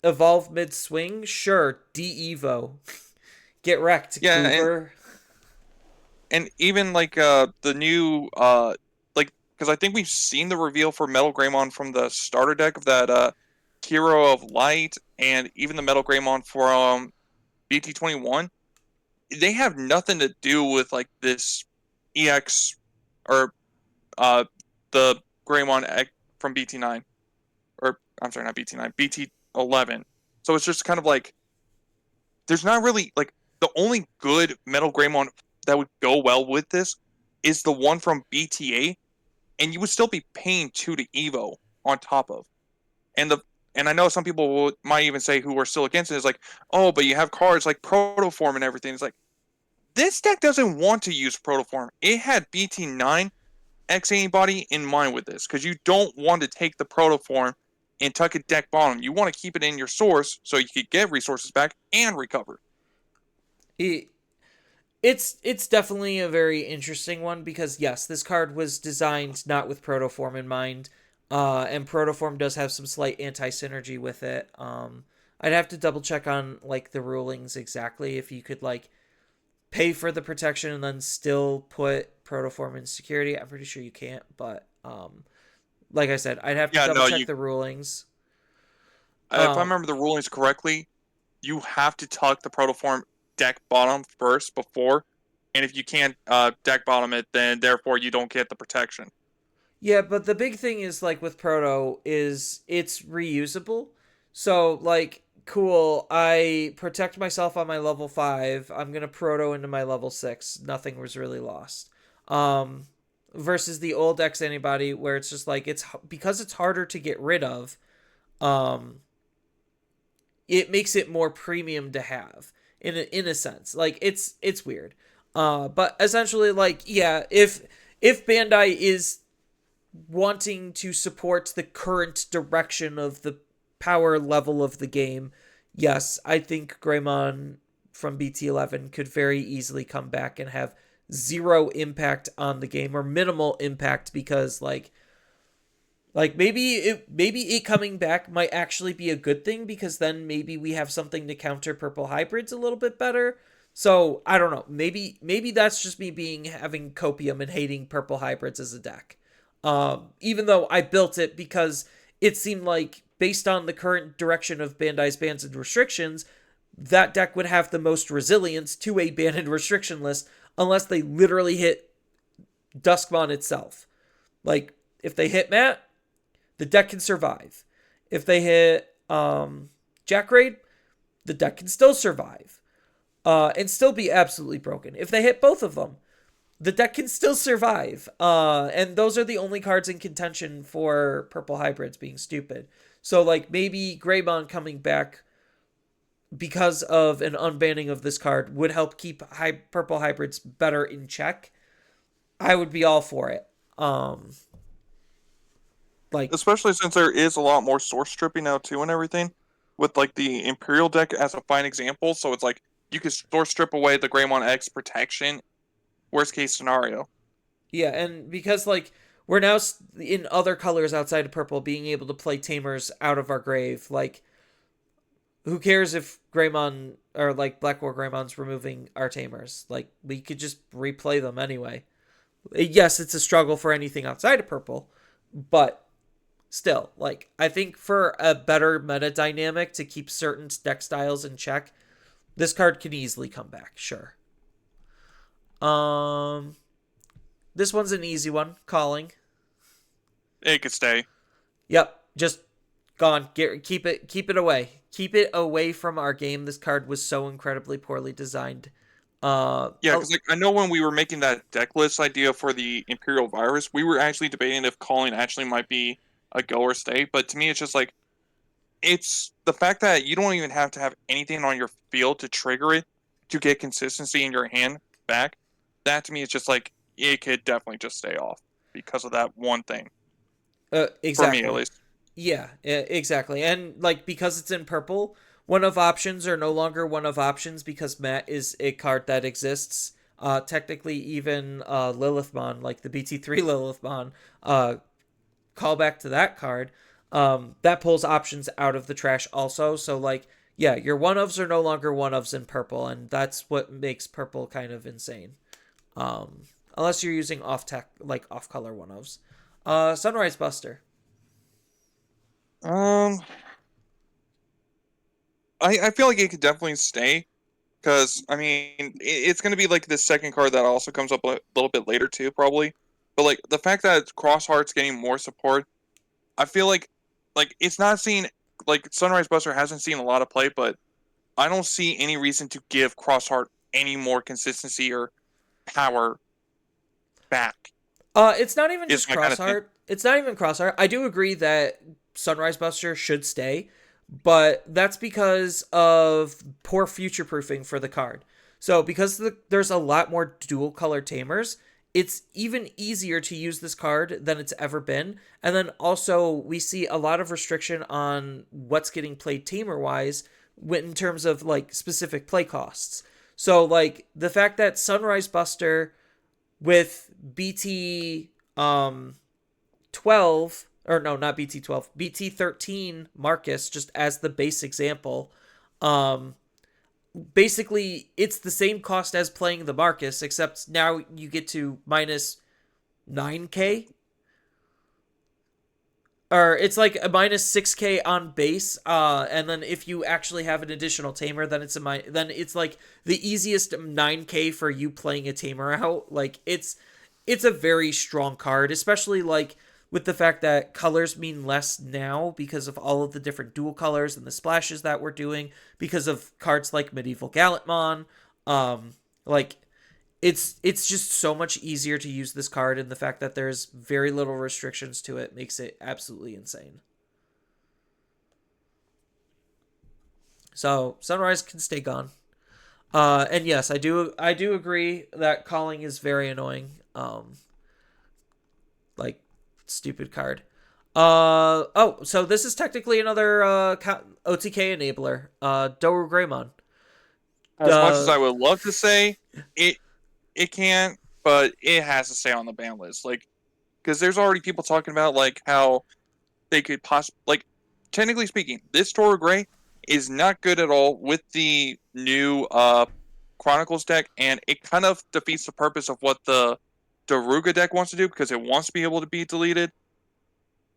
Evolve mid swing, sure. De-evo. Get wrecked, yeah, Goober. And even like the new like because I think we've seen the reveal for Metal Greymon from the starter deck of that Hero of Light, and even the Metal Greymon from BT21. They have nothing to do with like this EX or the Greymon from BT9, or I'm sorry, not BT9, BT11. So it's just kind of like there's not really like the only good Metal Greymon that would go well with this is the one from BTA, and you would still be paying 2 to Evo on top of. And I know some people might even say who are still against it is like, oh, but you have cards like Protoform and everything. It's like this deck doesn't want to use Protoform. It had BT9 X Antibody in mind with this because you don't want to take the Protoform and tuck it deck bottom. You want to keep it in your source so you could get resources back and recover. It's definitely a very interesting one because yes, this card was designed not with Protoform in mind, and Protoform does have some slight anti-synergy with it. I'd have to double check on like the rulings exactly if you could like pay for the protection and then still put Protoform in security. I'm pretty sure you can't, but like I said, I'd have to double check the rulings. If I remember the rulings correctly, you have to tuck the Protoform deck bottom first before, and if you can't deck bottom it, then therefore you don't get the protection. Yeah, but the big thing is like with Proto is it's reusable. So like cool, I protect myself on my level 5. I'm going to Proto into my level 6. Nothing was really lost. Versus the old X Antibody where it's just like it's because it's harder to get rid of. It makes it more premium to have in a sense. Like it's weird. But essentially like yeah, if Bandai is wanting to support the current direction of the power level of the game, yes, I think Greymon from BT11 could very easily come back and have zero impact on the game or minimal impact because like Like maybe it coming back might actually be a good thing because then maybe we have something to counter purple hybrids a little bit better. So I don't know. Maybe that's just me being having copium and hating purple hybrids as a deck. Even though I built it because it seemed like based on the current direction of Bandai's bans and restrictions, that deck would have the most resilience to a ban and restriction list unless they literally hit Duskmon itself. Like if they hit Matt, the deck can survive. If they hit Jack Raid, the deck can still survive and still be absolutely broken. If they hit both of them, the deck can still survive. And those are the only cards in contention for purple hybrids being stupid. So like maybe Greymon coming back because of an unbanning of this card would help keep purple hybrids better in check. I would be all for it. Like Especially since there is a lot more source stripping now too and everything, with like the Imperial deck as a fine example. So it's like you could source strip away the Greymon X protection, worst case scenario. yeah, and because like we're now in other colors outside of purple being able to play tamers out of our grave. Like who cares if Greymon or like Black War Greymon's removing our tamers? Like we could just replay them anyway. Yes, it's a struggle for anything outside of purple, but still, like I think for a better meta dynamic to keep certain deck styles in check, this card can easily come back. Sure. Um, this one's an easy one. Calling. It could stay. Yep, just gone. Keep it away. Keep it away from our game. This card was so incredibly poorly designed. Yeah, because like I know when we were making that deck list idea for the Imperial Virus, we were actually debating if calling actually might be a go or stay. But to me, it's just like it's the fact that you don't even have to have anything on your field to trigger it to get consistency in your hand back. That to me is just like it could definitely just stay off because of that one thing. For me, at exactly. least. Yeah, exactly. And like because it's in purple, one of options are no longer one of options because Matt is a card that exists. Technically, even Lilithmon, like the BT3 Lilithmon, call back to that card. That pulls options out of the trash also. So like, yeah, your one ofs are no longer one ofs in purple, and that's what makes purple kind of insane. Um, Unless you're using off tech like off color one ofs. Sunrise Buster. Um, I feel like it could definitely stay because I mean it's going to be like the second card that also comes up a little bit later too, probably. But like the fact that Cross Heart's getting more support, I feel like it's not seen like Sunrise Buster hasn't seen a lot of play, but I don't see any reason to give Cross Heart any more consistency or power back. It's not even Is just my kind of thing. Crossheart. It's not even Crossheart. I do agree that Sunrise Buster should stay, but that's because of poor future proofing for the card. So because there's a lot more dual color tamers, it's even easier to use this card than it's ever been. And then also we see a lot of restriction on what's getting played tamer wise in terms of like specific play costs. So like the fact that Sunrise Buster with BT 12 or no, not BT 12, BT 13 Marcus just as the base example. Um Basically it's the same cost as playing the Marcus except now you get to minus 9k or it's like a minus 6k on base and then if you actually have an additional tamer then then it's like the easiest 9k for you playing a tamer out. Like it's a very strong card, especially like with the fact that colors mean less now because of all of the different dual colors and the splashes that we're doing because of cards like Medieval Gallantmon. Like it's just so much easier to use this card, and the fact that there's very little restrictions to it makes it absolutely insane. So Sunrise can stay gone. And yes, I do agree that calling is very annoying. Like stupid card. So this is technically another OTK enabler. Doru Greymon. As much as Uh I would love to say it, it can't, but it has to stay on the ban list. Like because there's already people talking about like how they could possibly, like, technically speaking, this Toro Gray is not good at all with the new Chronicles deck, and it kind of defeats the purpose of what the Daruga deck wants to do because it wants to be able to be deleted.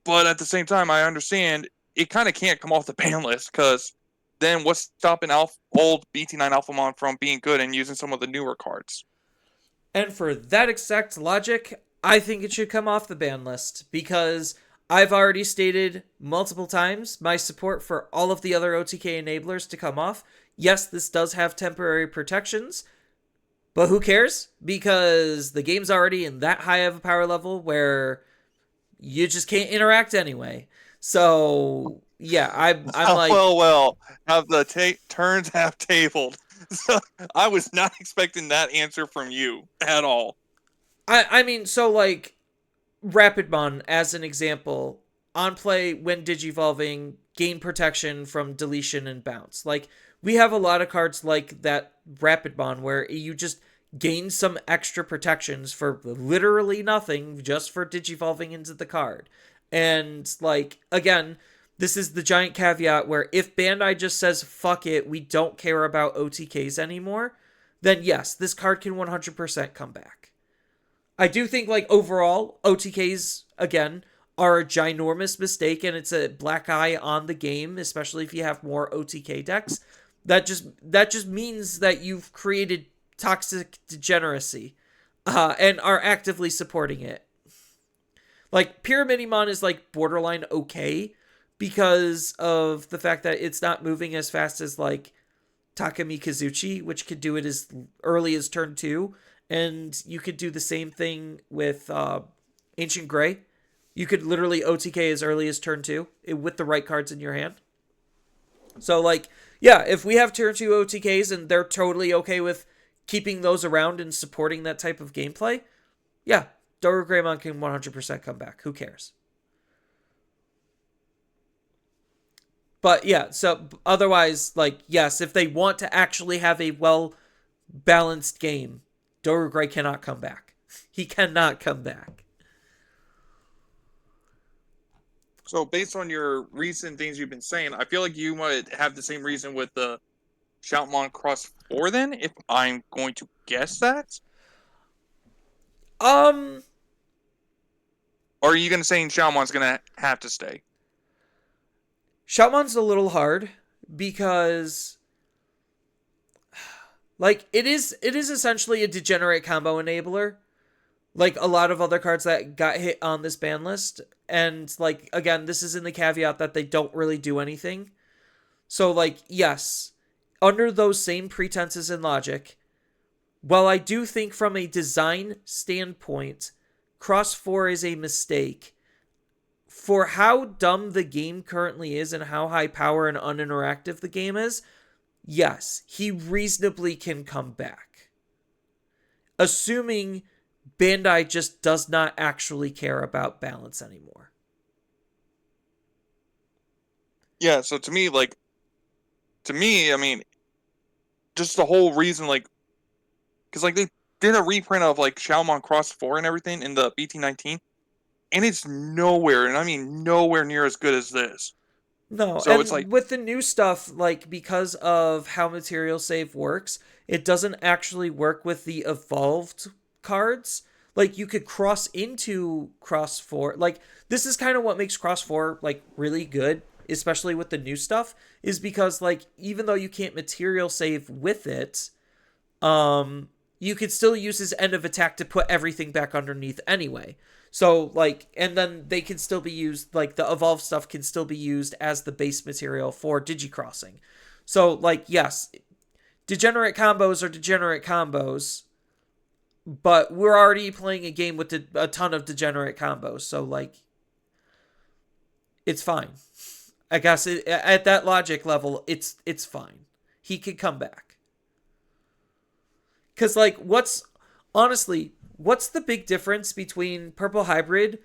But at the same time, I understand it kind of can't come off the ban list because then what's stopping old BT9 Alphamon from being good and using some of the newer cards? And for that exact logic, I think it should come off the ban list because I've already stated multiple times my support for all of the other OTK enablers to come off. Yes, this does have temporary protections, but who cares? Because the game's already in that high of a power level where you just can't interact anyway. So, yeah, I'm like... Well, have the turns have tabled. So, I was not expecting that answer from you at all. I mean, so, like, Rapidmon, as an example, on play when digivolving, gain protection from deletion and bounce. Like, we have a lot of cards like that Rapidmon where you just gain some extra protections for literally nothing just for digivolving into the card. And, like, again, this is the giant caveat where if Bandai just says, fuck it, we don't care about OTKs anymore, then yes, this card can 100% come back. I do think, like, overall, OTKs, again, are a ginormous mistake, and it's a black eye on the game, especially if you have more OTK decks. That just means that you've created toxic degeneracy, and are actively supporting it. Like, Pyramidimon is, like, borderline okay, because of the fact that it's not moving as fast as, like, Takami Kazuchi, which could do it as early as turn 2, and you could do the same thing with Ancient Grey. You could literally OTK as early as turn 2 with the right cards in your hand. So, like, yeah, if we have turn 2 OTKs and they're totally okay with keeping those around and supporting that type of gameplay, yeah, Doru Greymon can 100% come back. Who cares? But yeah, so otherwise, like, yes, if they want to actually have a well-balanced game, Doru Grey cannot come back. He cannot come back. So based on your recent things you've been saying, I feel like you might have the same reason with the Shoutmon Cross 4 then, if I'm going to guess that? Or are you going to say Shoutmon's going to have to stay? Shoutmon's a little hard because, like, it is essentially a degenerate combo enabler, like a lot of other cards that got hit on this ban list. And, like, again, this is in the caveat that they don't really do anything. So, like, yes, under those same pretenses and logic, while I do think from a design standpoint, Cross 4 is a mistake, for how dumb the game currently is and how high power and uninteractive the game is, yes, he reasonably can come back. Assuming Bandai just does not actually care about balance anymore. Yeah, so to me, I mean, just the whole reason, like, because, like, they did a reprint of, like, Shoutmon Cross 4 and everything in the BT19, and it's nowhere, and I mean nowhere near as good as this. No, so and it's like, with the new stuff, like, because of how material save works, it doesn't actually work with the evolved cards. Like, you could cross into Cross 4. Like, this is kind of what makes Cross 4, like, really good, especially with the new stuff, is because, like, even though you can't material save with it, you could still use his end of attack to put everything back underneath anyway. So, like, and then they can still be used, like, the evolved stuff can still be used as the base material for digicrossing. So, like, yes, degenerate combos are degenerate combos, but we're already playing a game with a ton of degenerate combos, so, like, it's fine. I guess at that logic level, it's fine. He could come back. Because, like, what's the big difference between Purple Hybrid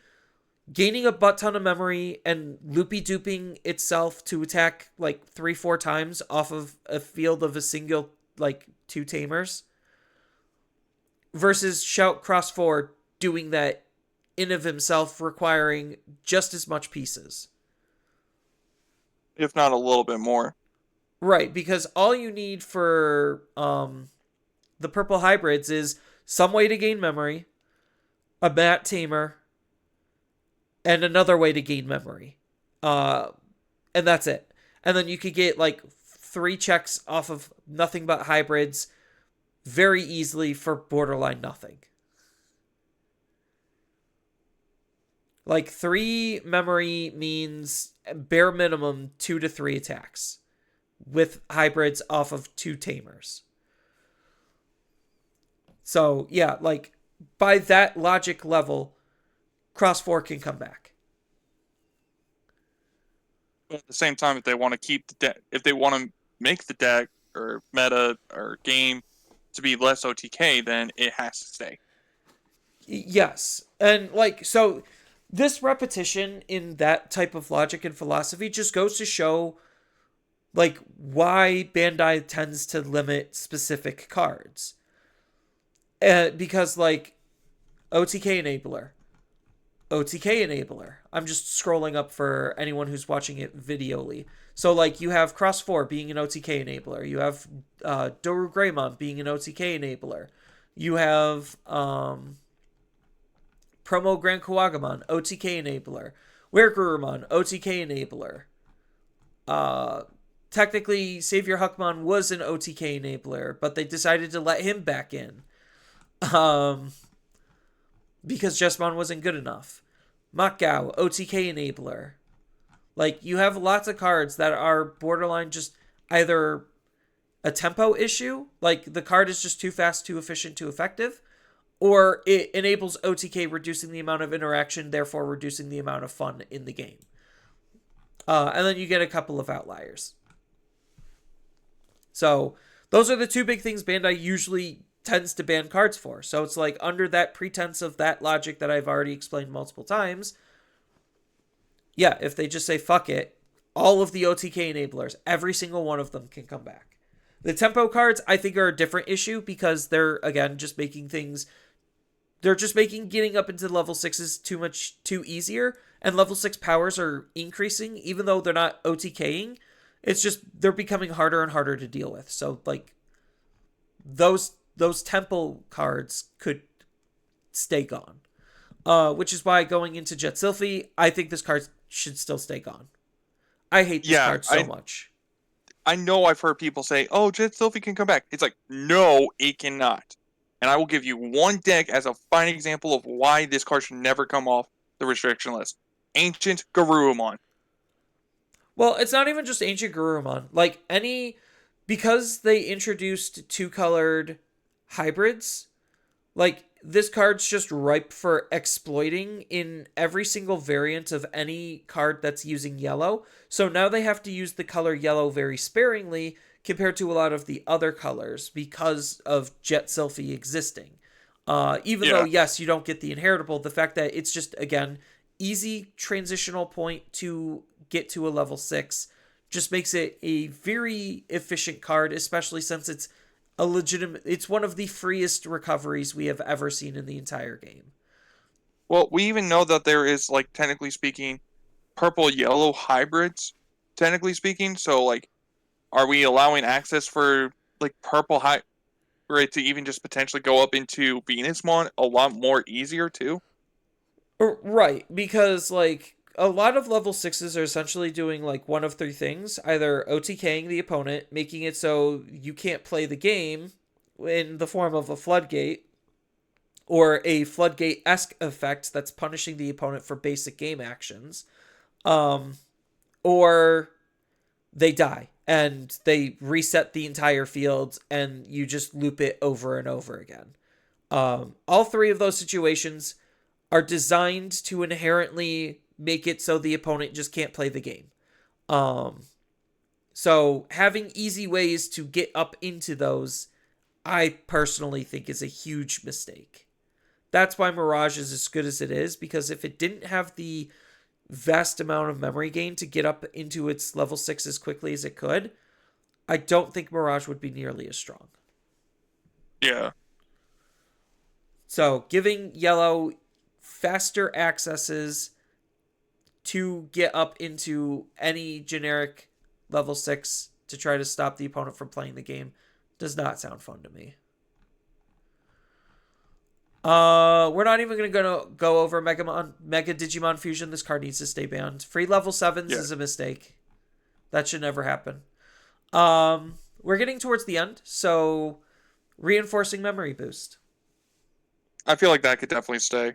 gaining a butt ton of memory and loopy-dooping itself to attack, like, 3-4 times off of a field of a single, like, 2 tamers, versus Shout Cross 4 doing that in of himself requiring just as much pieces. if not a little bit more. Right, because all you need for the purple hybrids is some way to gain memory, a mat tamer, and another way to gain memory. Uh, and that's it. And then you could get like 3 checks off of nothing but hybrids very easily for borderline nothing. Like 3 memory means bare minimum 2 to 3 attacks with hybrids off of 2 tamers. So yeah, like by that logic level, Cross 4 can come back. But at the same time, if they want to keep the deck, if they want to make the deck or meta or game to be less OTK, then it has to stay. Yes. And like, so this repetition in that type of logic and philosophy just goes to show like why Bandai tends to limit specific cards. Because like OTK enabler, OTK enabler. I'm just scrolling up for anyone who's watching it videoly. So like you have Cross 4 being an OTK enabler. You have Doru Greymon being an OTK enabler. You have Promo Grand Kawagamon, OTK enabler. Weregurumon, OTK enabler. Technically, Savior Huckmon was an OTK enabler, but they decided to let him back in. Because Jesmon wasn't good enough. Makgao, OTK enabler. Like, you have lots of cards that are borderline just either a tempo issue, like the card is just too fast, too efficient, too effective, or it enables OTK, reducing the amount of interaction, therefore reducing the amount of fun in the game. And then you get a couple of outliers. So those are the 2 big things Bandai usually tends to ban cards for. So it's like under that pretense of that logic that I've already explained multiple times, yeah, if they just say fuck it, all of the OTK enablers, every single one of them can come back. The tempo cards, I think, are a different issue because they're, again, just making things... They're just making getting up into level 6s too easier, and level 6 powers are increasing, even though they're not OTKing. It's just, they're becoming harder and harder to deal with. So, like, those tempo cards could stay gone. Which is why going into Jet Sylphie, I think this card should still stay gone. I hate this card so much. I know I've heard people say, oh, Jet Sylphie can come back. It's like, no, it cannot. And I will give you one deck as a fine example of why this card should never come off the restriction list. Ancient Garurumon. Well, it's not even just Ancient Garurumon. Like, because they introduced 2-colored hybrids, like, this card's just ripe for exploiting in every single variant of any card that's using yellow. So now they have to use the color yellow very sparingly compared to a lot of the other colors because of Jet Sylphie existing. Even though, yes, you don't get the inheritable, the fact that it's just, again, easy transitional point to get to a level 6 just makes it a very efficient card, especially since it's it's one of the freest recoveries we have ever seen in the entire game. Well, we even know that there is, like, technically speaking, purple-yellow hybrids, technically speaking. So, like, are we allowing access for, like, purple hybrid to even just potentially go up into Venusmon a lot more easier, too? Right, because, like, a lot of level 6s are essentially doing, like, one of 3 things. Either OTKing the opponent, making it so you can't play the game in the form of a floodgate, or a floodgate-esque effect that's punishing the opponent for basic game actions, or they die, and they reset the entire field, and you just loop it over and over again. All 3 of those situations are designed to inherently make it so the opponent just can't play the game. So having easy ways to get up into those, I personally think is a huge mistake. That's why Mirage is as good as it is, because if it didn't have the vast amount of memory gain to get up into its level 6 as quickly as it could, I don't think Mirage would be nearly as strong. Yeah. So giving yellow faster accesses to get up into any generic level 6 to try to stop the opponent from playing the game does not sound fun to me. We're not even gonna go over Mega Digimon Fusion. This card needs to stay banned. Free level 7s is a mistake. That should never happen. We're getting towards the end, so reinforcing memory boost. I feel like that could definitely stay.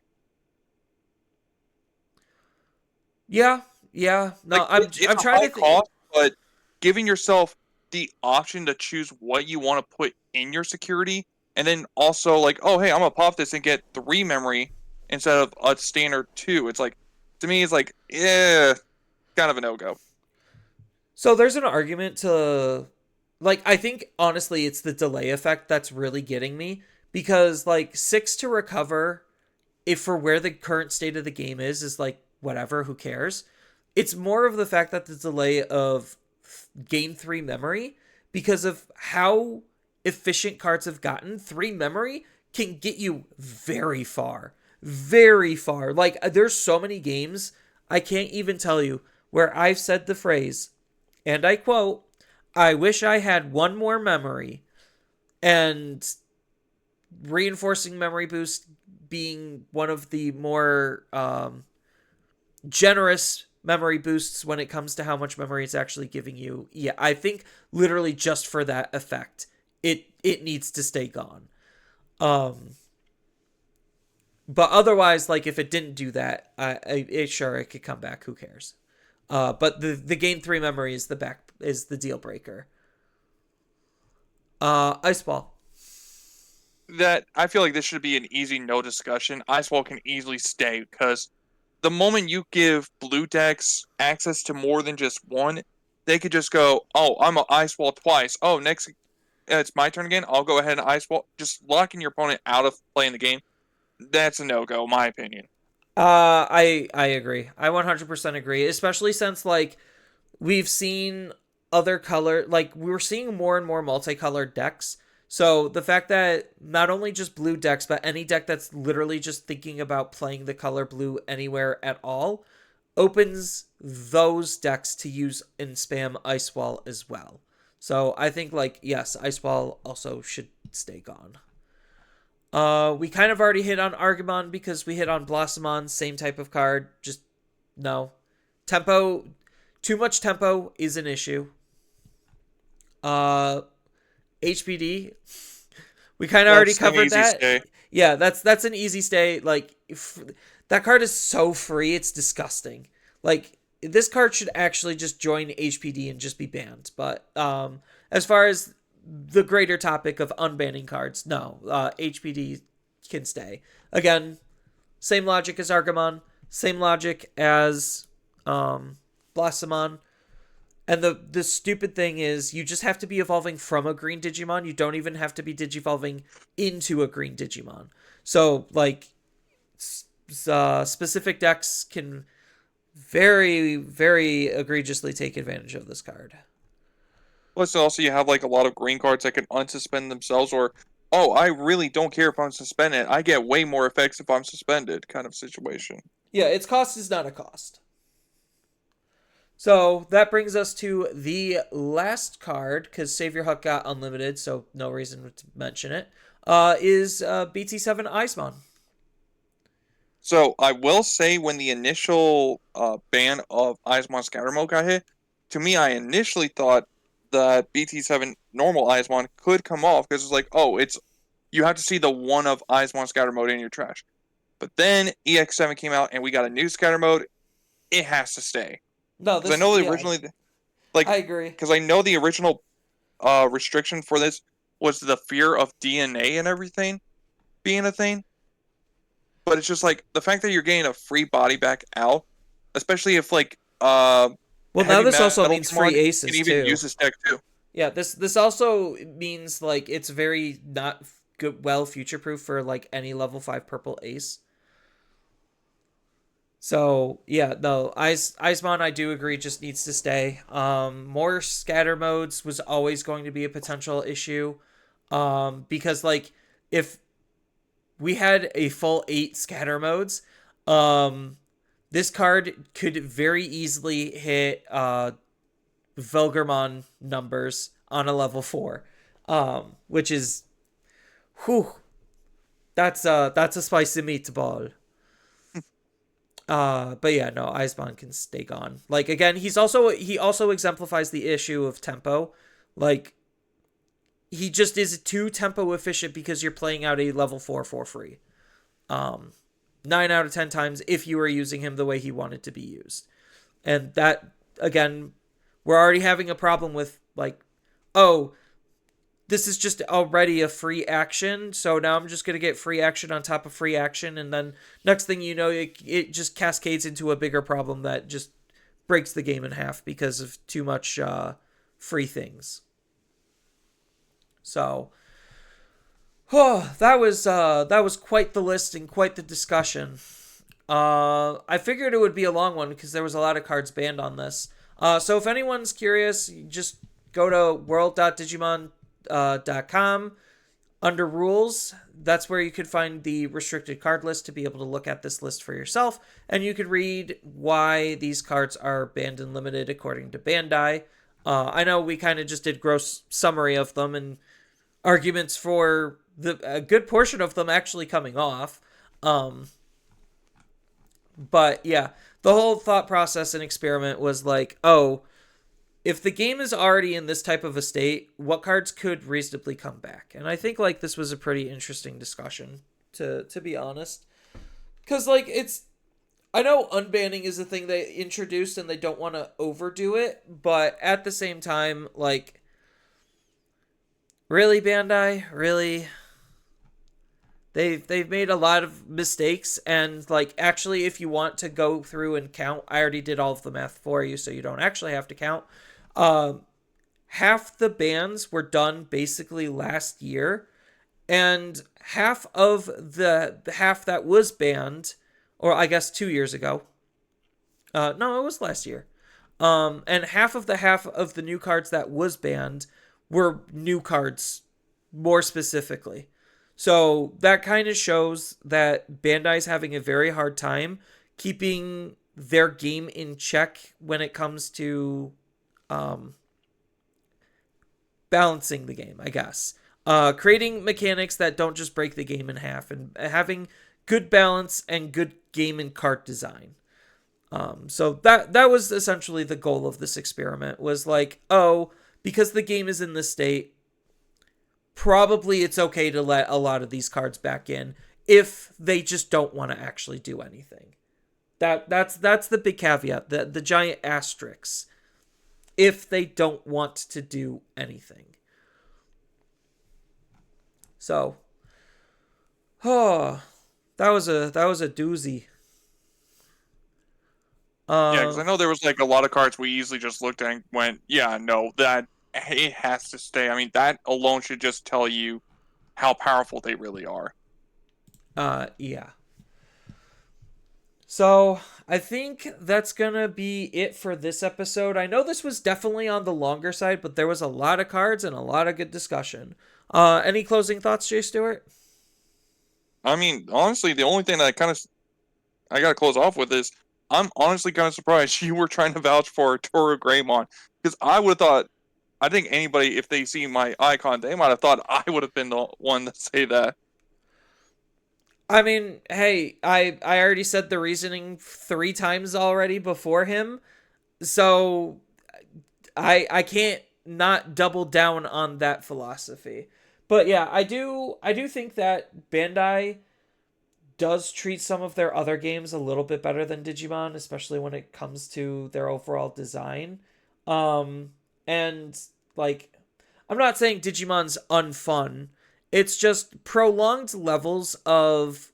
Yeah. No, like, I'm trying to think. Cost, but giving yourself the option to choose what you want to put in your security, and then also like, oh hey, I'm gonna pop this and get 3 memory instead of a standard 2. It's like, to me, it's like, kind of a no-go. So there's an argument to, like, I think honestly it's the delay effect that's really getting me, because like 6 to recover, if for where the current state of the game is like whatever, who cares? It's more of the fact that the delay of gain 3 memory, because of how efficient cards have gotten. 3 memory can get you very far. Very far. Like, there's so many games, I can't even tell you, where I've said the phrase, and I quote, I wish I had 1 more memory, and reinforcing memory boost being one of the more generous memory boosts when it comes to how much memory it's actually giving you. Yeah, I think literally just for that effect, it needs to stay gone. But otherwise, like, if it didn't do that, sure, it could come back. Who cares? But the gain 3 memory is the deal breaker. Ice Ball. That, I feel like this should be an easy no discussion. Ice Ball can easily stay, because the moment you give blue decks access to more than just 1, they could just go, oh, I'm an Ice Wall twice. Oh, next, it's my turn again. I'll go ahead and Ice Wall. Just locking your opponent out of playing the game. That's a no-go, my opinion. I agree. I 100% agree, especially since, like, we've seen other color, like, we're seeing more and more multicolored decks. So the fact that not only just blue decks, but any deck that's literally just thinking about playing the color blue anywhere at all, opens those decks to use and spam Ice Wall as well. So I think, like, yes, Ice Wall also should stay gone. We kind of already hit on Argamon because we hit on Blossomon, same type of card. Just no. Tempo, too much tempo is an issue. HPD, we kind of already covered that. Stay. Yeah, that's an easy stay. Like, that card is so free, it's disgusting. Like, this card should actually just join HPD and just be banned. But as far as the greater topic of unbanning cards, no, HPD can stay. Again, same logic as Argamon, same logic as Blossomon. And the stupid thing is, you just have to be evolving from a green Digimon. You don't even have to be digivolving into a green Digimon. So, like, specific decks can very, very egregiously take advantage of this card. Plus, also, you have, like, a lot of green cards that can unsuspend themselves, or, oh, I really don't care if I'm suspended. I get way more effects if I'm suspended, kind of situation. Yeah, its cost is not a cost. So that brings us to the last card, because Savior Huck got unlimited, so no reason to mention it, is BT7 Icemon. So I will say, when the initial ban of Icemon Scatter Mode got hit, to me, I initially thought that BT7 normal Icemon could come off, because it's like, oh, you have to see the one of Icemon Scatter Mode in your trash. But then EX7 came out, and we got a new Scatter Mode. It has to stay. No, because I know originally, like, I agree. Because I know the original restriction for this was the fear of DNA and everything being a thing. But it's just like the fact that you're getting a free body back out, especially if, like, well, now this also means free aces too. You can even use this deck too. Yeah, this also means, like, it's very not good, future proof for, like, any level 5 purple ace. So, yeah, no, Icemon, I do agree, just needs to stay. More scatter modes was always going to be a potential issue. Because, like, if we had a full 8 scatter modes, This card could very easily hit Velgermon numbers on a level 4, which is, whew, that's a spicy meatball. But yeah, no, Icebond can stay gone. Like again, he also exemplifies the issue of tempo. Like he just is too tempo efficient because you're playing out a level 4 for free. 9 out of 10 times if you were using him the way he wanted to be used. And that again, we're already having a problem with like, oh, this is just already a free action, so now I'm just going to get free action on top of free action, and then next thing you know, it just cascades into a bigger problem that just breaks the game in half because of too much free things. So, that was quite the list and quite the discussion. I figured it would be a long one because there was a lot of cards banned on this. So if anyone's curious, just go to world.digimon.com. Under rules, that's where you could find the restricted card list to be able to look at this list for yourself, and you could read why these cards are banned and limited according to Bandai. I know we kind of just did gross summary of them and arguments for a good portion of them actually coming off. But yeah, the whole thought process and experiment was like, oh, if the game is already in this type of a state, what cards could reasonably come back? And I think like this was a pretty interesting discussion, to be honest. Because like I know unbanning is a thing they introduced and they don't want to overdo it, but at the same time, like, really, Bandai? Really? They've made a lot of mistakes, and like actually if you want to go through and count, I already did all of the math for you so you don't actually have to count. Half the bans were done basically last year, and half of the half that was banned, or I guess 2 years ago. No, it was last year. And half of the new cards that was banned were new cards, more specifically. So that kind of shows that Bandai's having a very hard time keeping their game in check when it comes to balancing the game, I guess. Creating mechanics that don't just break the game in half, and having good balance and good game and cart design. So that was essentially the goal of this experiment, was like, oh, because the game is in this state, probably it's okay to let a lot of these cards back in if they just don't want to actually do anything. That's the big caveat, the giant asterisk. If they don't want to do anything. So, that was a doozy. Yeah, because I know there was like a lot of cards we easily just looked at and went, yeah, no, that it has to stay. I mean, that alone should just tell you how powerful they really are. Yeah. So, I think that's gonna be it for this episode. I know this was definitely on the longer side, but there was a lot of cards and a lot of good discussion. Any closing thoughts, Jay Stewart? I mean, honestly, the only thing that I gotta close off with is I'm honestly kind of surprised you were trying to vouch for Toro Greymon, because I would have thought, I think anybody, if they see my icon, they might have thought I would have been the one to say that. I mean, hey, I already said the reasoning 3 times already before him, so I can't not double down on that philosophy. But yeah, I do think that Bandai does treat some of their other games a little bit better than Digimon, especially when it comes to their overall design. And like, I'm not saying Digimon's unfun. It's just prolonged levels of.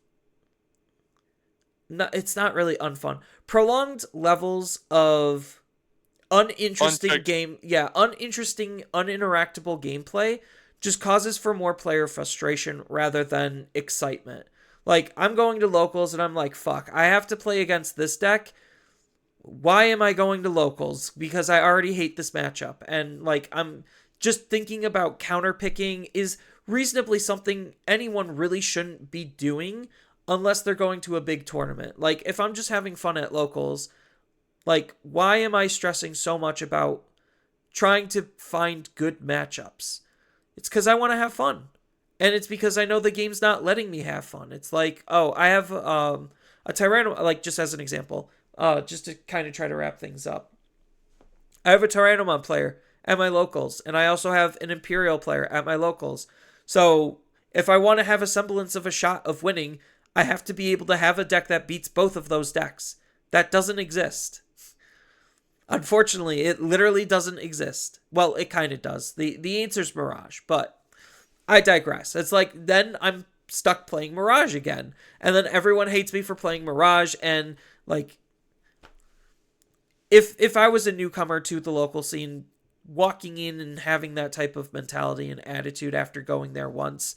No, it's not really unfun. Prolonged levels of uninteresting game. Yeah, uninteresting, uninteractable gameplay just causes for more player frustration rather than excitement. Like, I'm going to locals and I'm like, fuck, I have to play against this deck. Why am I going to locals? Because I already hate this matchup. And, like, I'm just thinking about counterpicking is reasonably something anyone really shouldn't be doing unless they're going to a big tournament. Like, if I'm just having fun at locals, like, why am I stressing so much about trying to find good matchups? It's because I want to have fun. And it's because I know the game's not letting me have fun. It's like, oh, I have a Tyranno, like, just as an example, just to kind of try to wrap things up. I have a Tyrannomon player at my locals, and I also have an Imperial player at my locals. So if I want to have a semblance of a shot of winning, I have to be able to have a deck that beats both of those decks. That doesn't exist. Unfortunately, it literally doesn't exist. Well, it kind of does. The answer's Mirage, but I digress. It's like, then I'm stuck playing Mirage again. And then everyone hates me for playing Mirage, and like, if I was a newcomer to the local scene, walking in and having that type of mentality and attitude after going there once,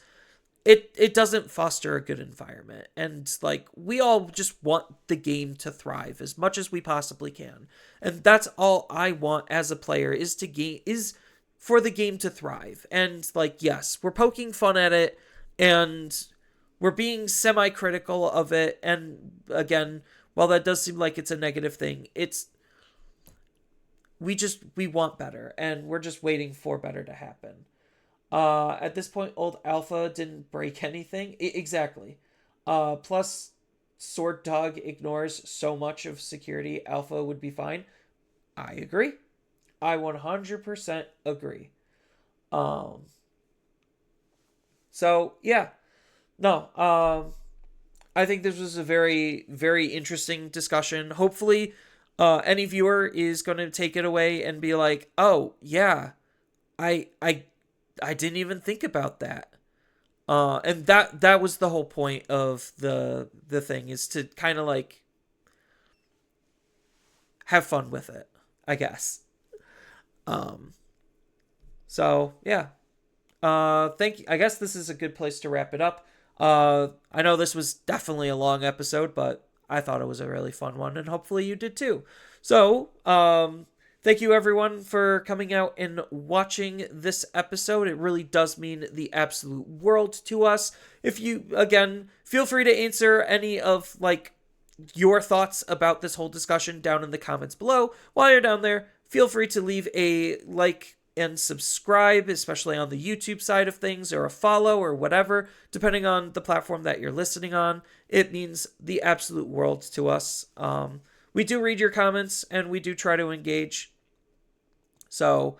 it doesn't foster a good environment. And like, we all just want the game to thrive as much as we possibly can. And that's all I want as a player, is for the game to thrive. And like, yes, we're poking fun at it and we're being semi-critical of it. And again, while that does seem like it's a negative thing, we want better, and we're just waiting for better to happen. At this point, old Alpha didn't break anything. Exactly. Plus, Sword Dog ignores so much of security. Alpha would be fine. I agree. I 100% agree. So yeah, no. I think this was a very, very interesting discussion. Hopefully, any viewer is going to take it away and be like, "Oh yeah, I didn't even think about that." And that was the whole point of the thing, is to kind of like have fun with it, I guess. So yeah. Thank you. I guess this is a good place to wrap it up. I know this was definitely a long episode, but I thought it was a really fun one, and hopefully you did too. So, thank you everyone for coming out and watching this episode. It really does mean the absolute world to us. If you, again, feel free to answer any of like your thoughts about this whole discussion down in the comments below. While you're down there, feel free to leave a like and subscribe, especially on the YouTube side of things, or a follow, or whatever, depending on the platform that you're listening on. It means the absolute world to us. We do read your comments, and we do try to engage. So,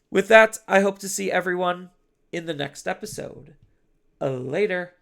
with that, I hope to see everyone in the next episode. Later.